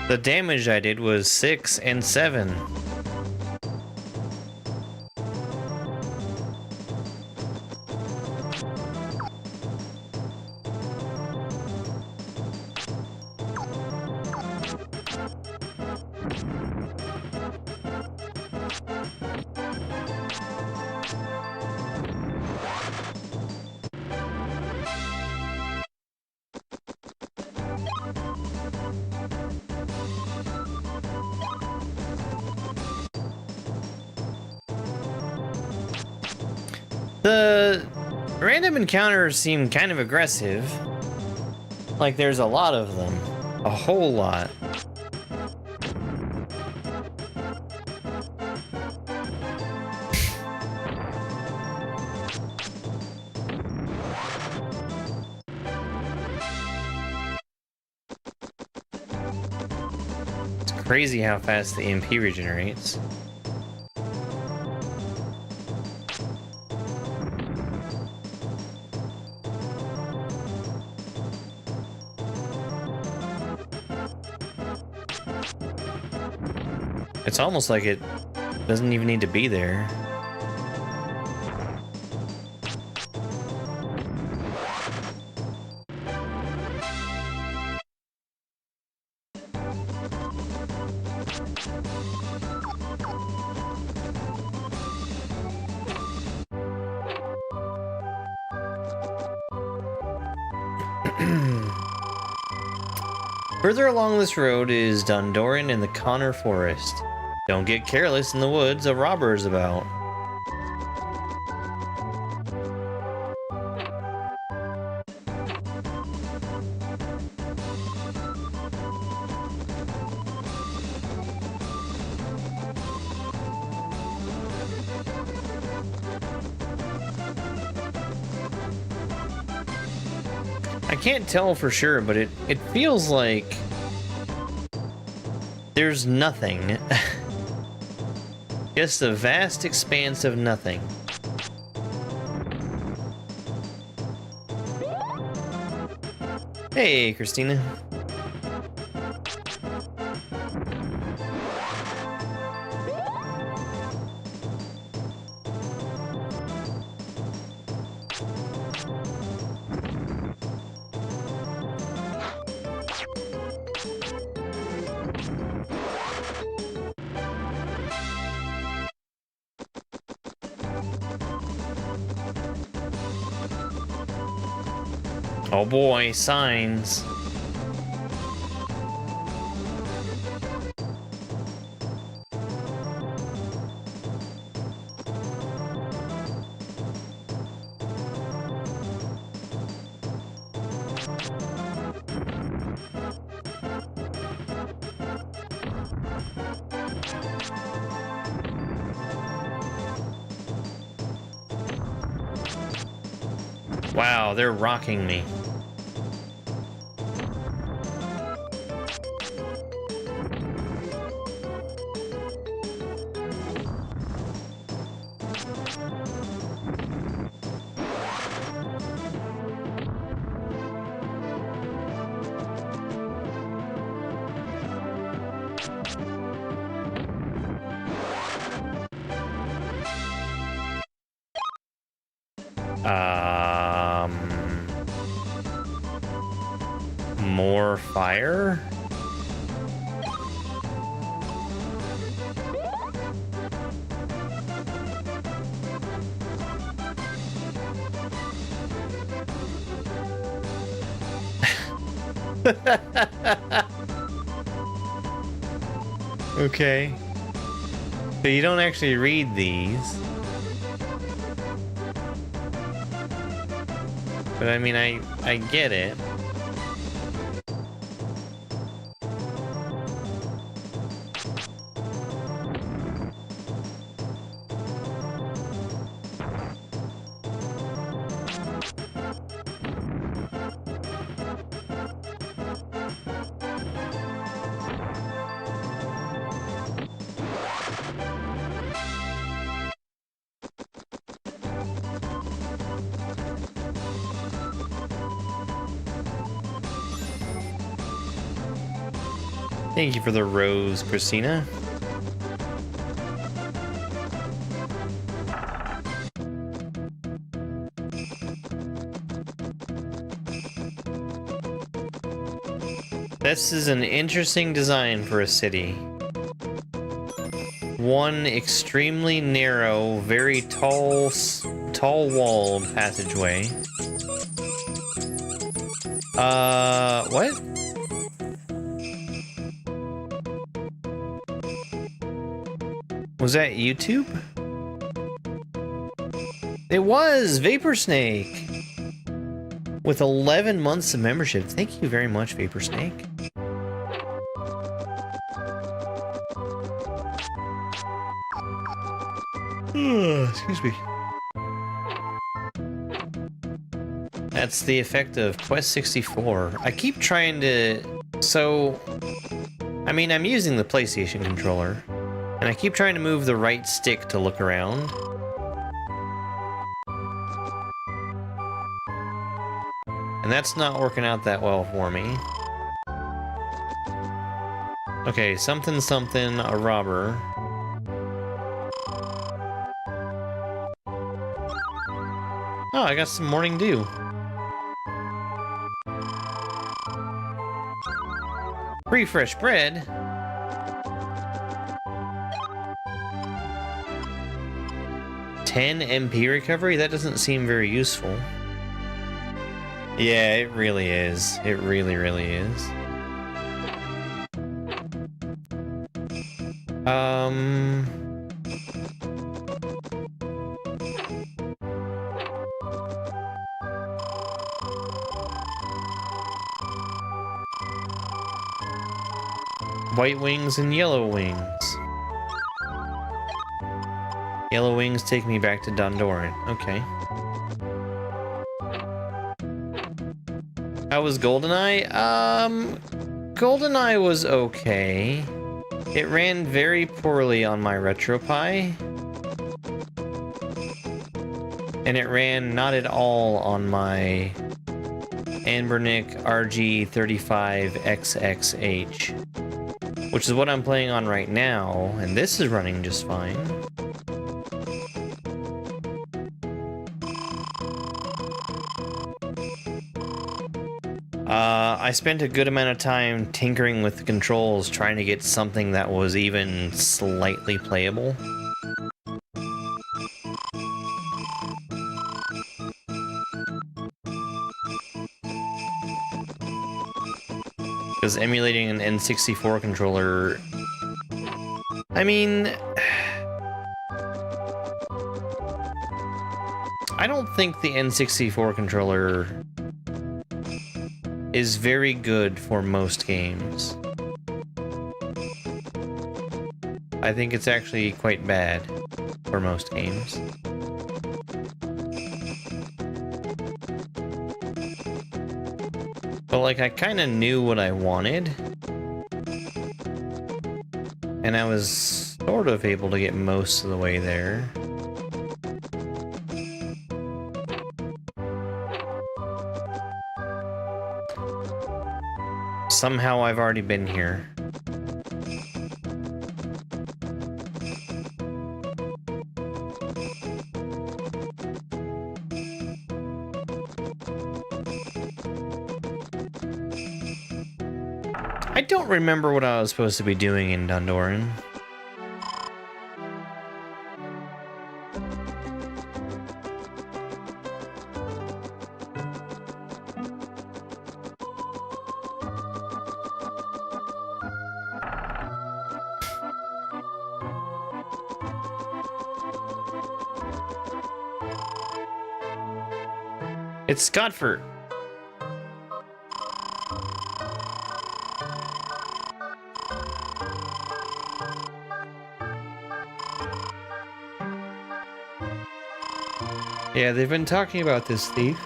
The damage I did was 6 and 7. The random encounters seem kind of aggressive. Like there's a lot of them. A whole lot. It's crazy how fast the MP regenerates. It's almost like it doesn't even need to be there. Further along this road is Dondoran and the Connor Forest. Don't get careless in the woods, a robber is about. I can't tell for sure, but it feels like there's nothing. Just a vast expanse of nothing. Hey, Christina. Oh boy, signs. Wow, they're rocking me. More fire? Okay. So you don't actually read these. But I mean, I get it. Thank you for the rose, Christina. This is an interesting design for a city. One extremely narrow, very tall-walled passageway. What? Was that YouTube? It was Vapor Snake with 11 months of membership. Thank you very much, Vapor Snake. Excuse me. That's the effect of Quest 64. I keep trying to... So... I mean, I'm using the PlayStation controller. And I keep trying to move the right stick to look around. And that's not working out that well for me. Okay, something, a robber. Oh, I got some morning dew. Free fresh bread. MP recovery? That doesn't seem very useful. Yeah, it really is. It really, really is. White wings and yellow wings. Yellow wings take me back to Dondoran. Okay. How was GoldenEye? GoldenEye was okay. It ran very poorly on my RetroPie. And it ran not at all on my Anbernic RG35XXH. Which is what I'm playing on right now, and this is running just fine. I spent a good amount of time tinkering with the controls, trying to get something that was even slightly playable. Because emulating an N64 controller... I mean... I don't think the N64 controller is very good for most games. I think it's actually quite bad for most games. But like, I kind of knew what I wanted. And I was sort of able to get most of the way there. Somehow I've already been here. I don't remember what I was supposed to be doing in Dondoran. It's Scottford. Yeah, they've been talking about this thief.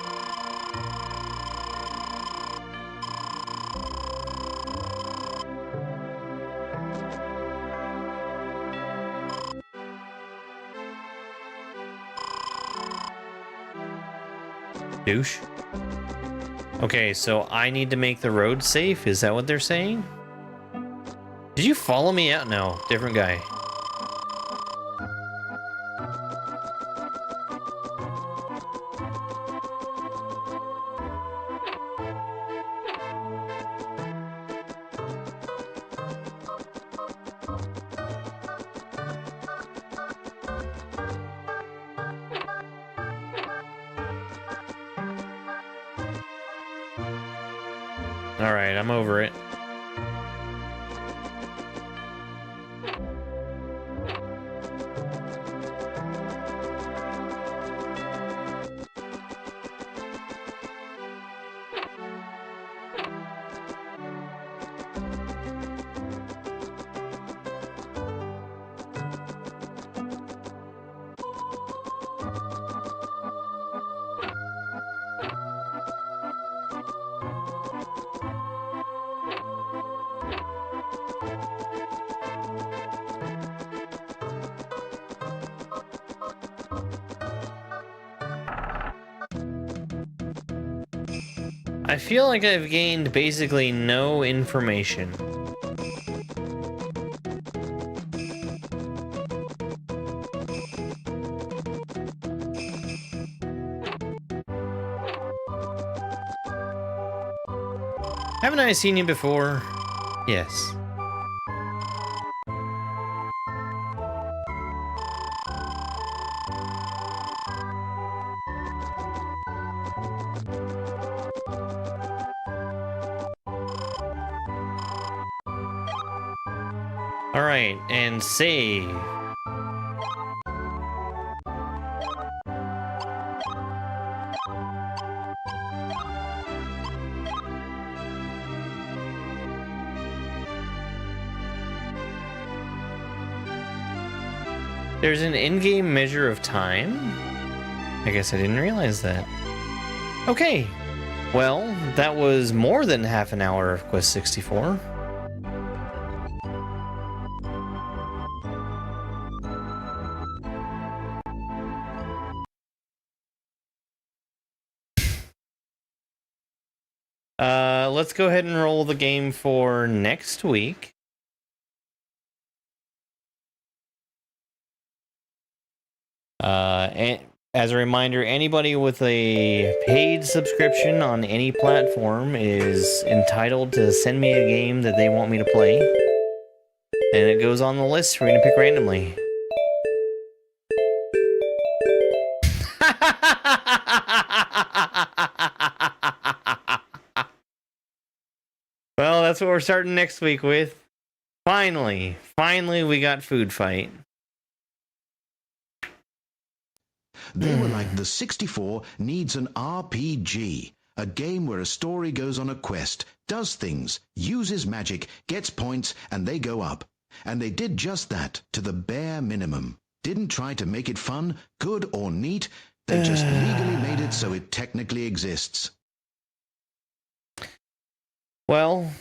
Douche. Okay, so I need to make the road safe? Is that what they're saying? Did you follow me out? No, different guy. Alright, I'm over it. I feel like I've gained basically no information. Haven't I seen you before? Yes. Alright, and save. There's an in-game measure of time? I guess I didn't realize that. Okay, well, that was more than half an hour of Quest 64. Let's go ahead and roll the game for next week. And as a reminder, anybody with a paid subscription on any platform is entitled to send me a game that they want me to play. And it goes on the list for me to pick randomly. Well, that's what we're starting next week with. Finally we got Food Fight. They were like the 64 needs an RPG, a game where a story goes on a quest, does things, uses magic, gets points, and they go up. And they did just that, to the bare minimum. Didn't try to make it fun, good, or neat. They just legally made it so it technically exists. Well,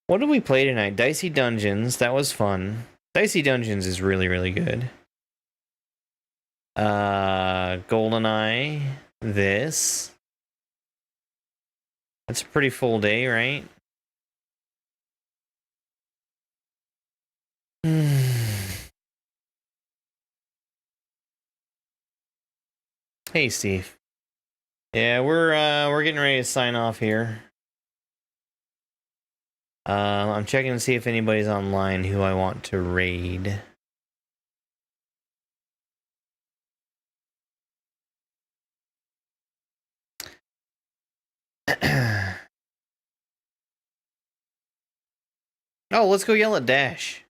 what did we play tonight? Dicey Dungeons. That was fun. Dicey Dungeons is really, really good. GoldenEye. This. That's a pretty full day, right? Hey, Steve. Yeah, we're getting ready to sign off here. I'm checking to see if anybody's online who I want to raid. Oh, let's go yell at Dash.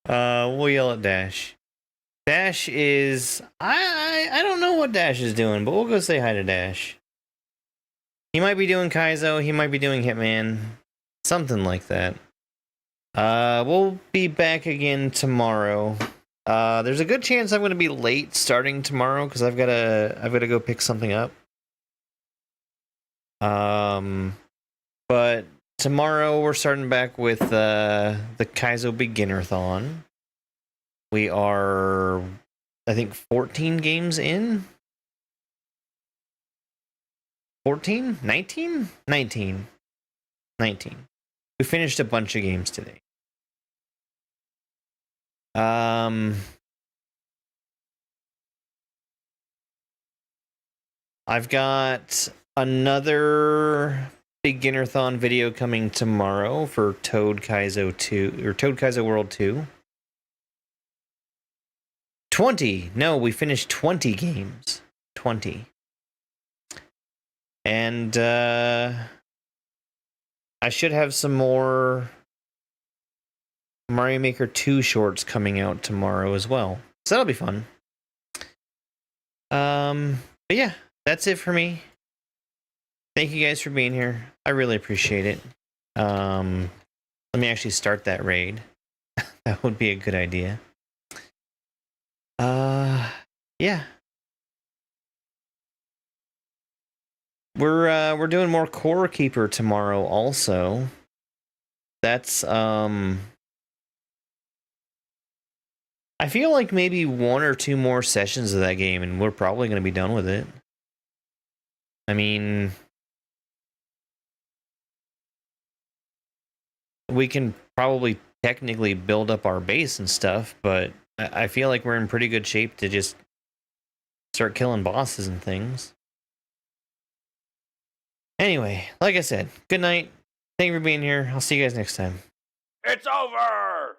We'll yell at Dash. Dash is I don't know what Dash is doing, but we'll go say hi to Dash. He might be doing Kaizo, he might be doing Hitman, something like that. We'll be back again tomorrow. There's a good chance I'm gonna be late starting tomorrow because I've gotta go pick something up. But tomorrow we're starting back with the Kaizo Beginner-thon. We are, I think, 14 games in. 14? 19? 19. 19. We finished a bunch of games today. I've got another Beginner-thon video coming tomorrow for Toad Kaizo 2 or Toad Kaizo World 2. 20. No, we finished 20 games. 20. And I should have some more Mario Maker 2 shorts coming out tomorrow as well. So that'll be fun. But yeah, that's it for me. Thank you guys for being here. I really appreciate it. Let me actually start that raid. That would be a good idea. Yeah. We're doing more Core Keeper tomorrow also. That's I feel like maybe 1 or 2 more sessions of that game and we're probably going to be done with it. I mean, we can probably technically build up our base and stuff, but I feel like we're in pretty good shape to just start killing bosses and things. Anyway, like I said, good night. Thank you for being here. I'll see you guys next time. It's over!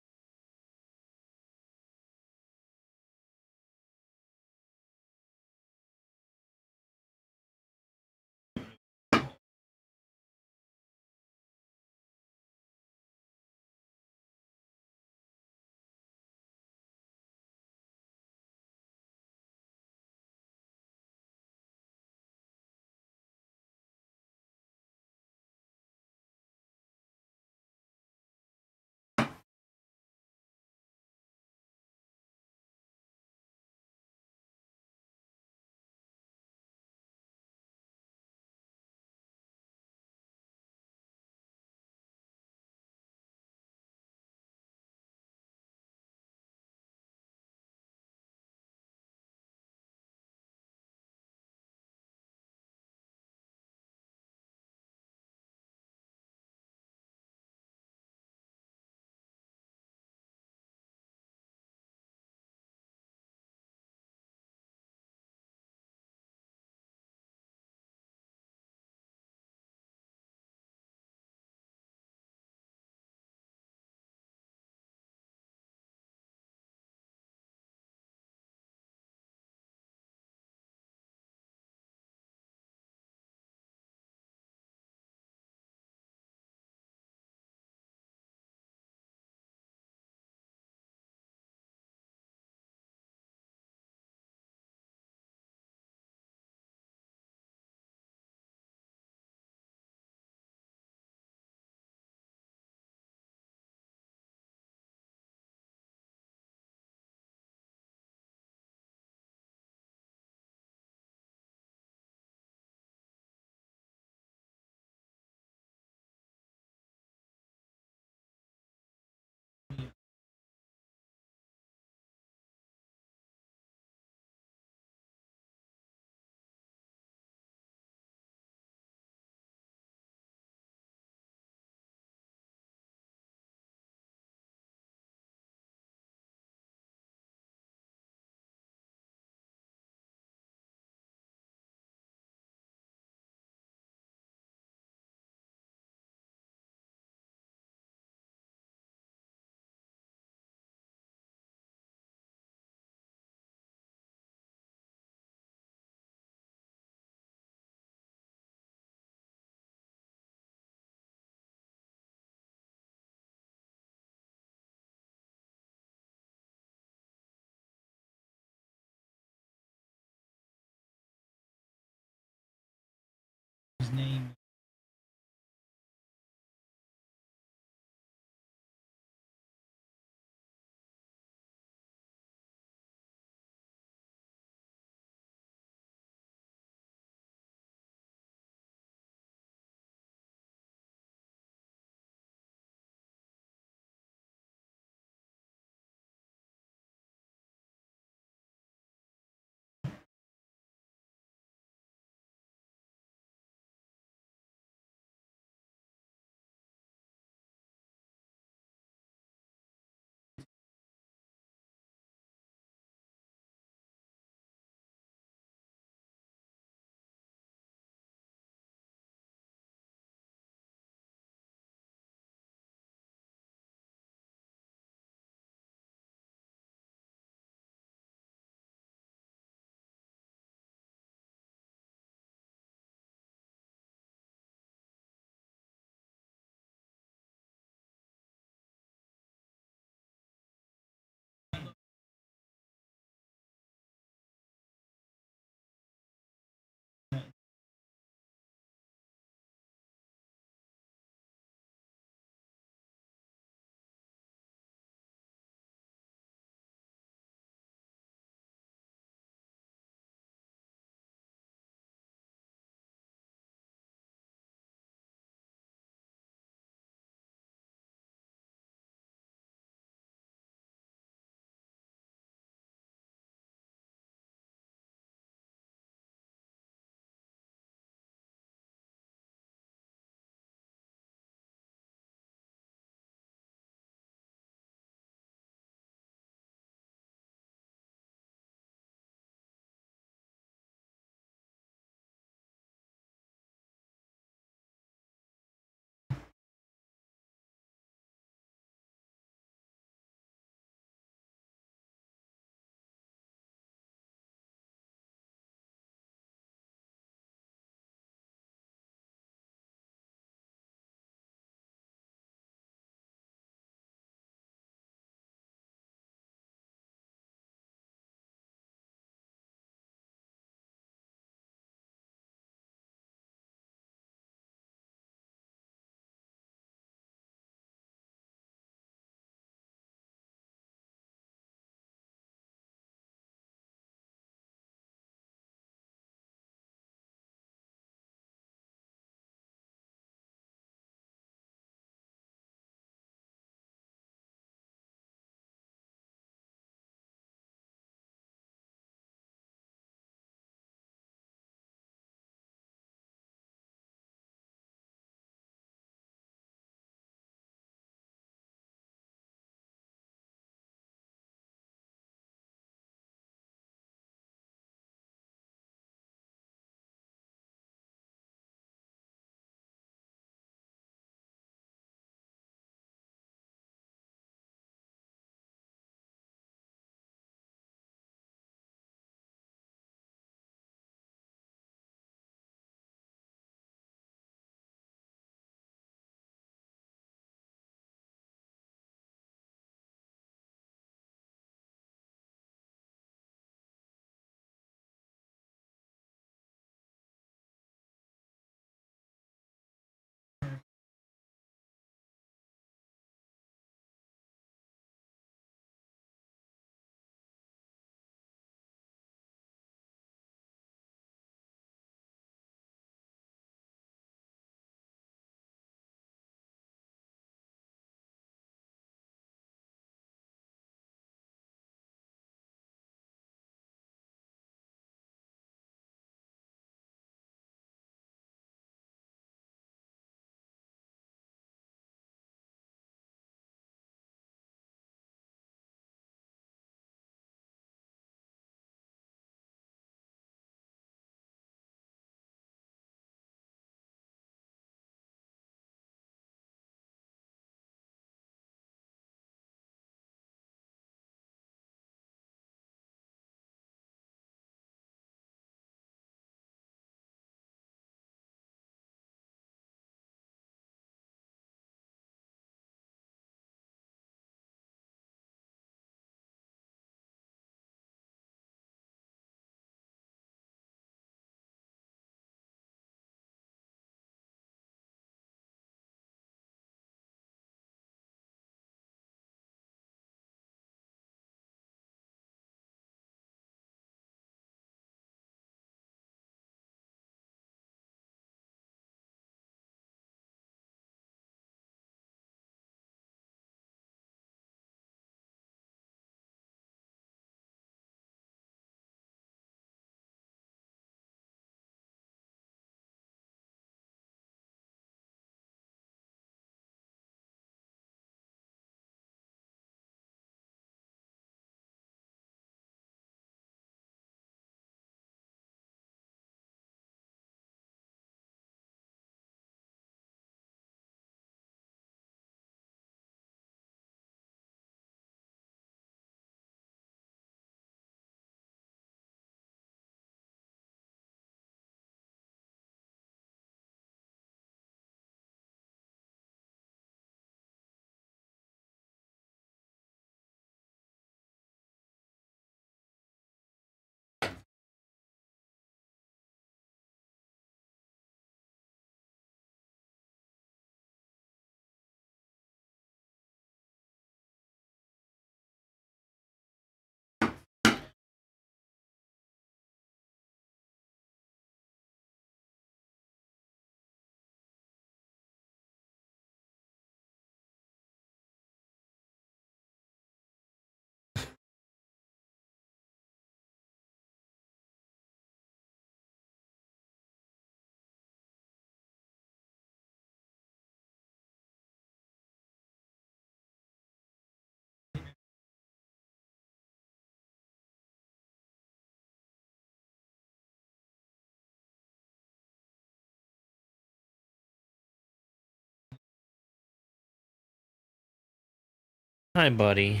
Hi, buddy.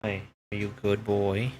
Hi, are you a good boy?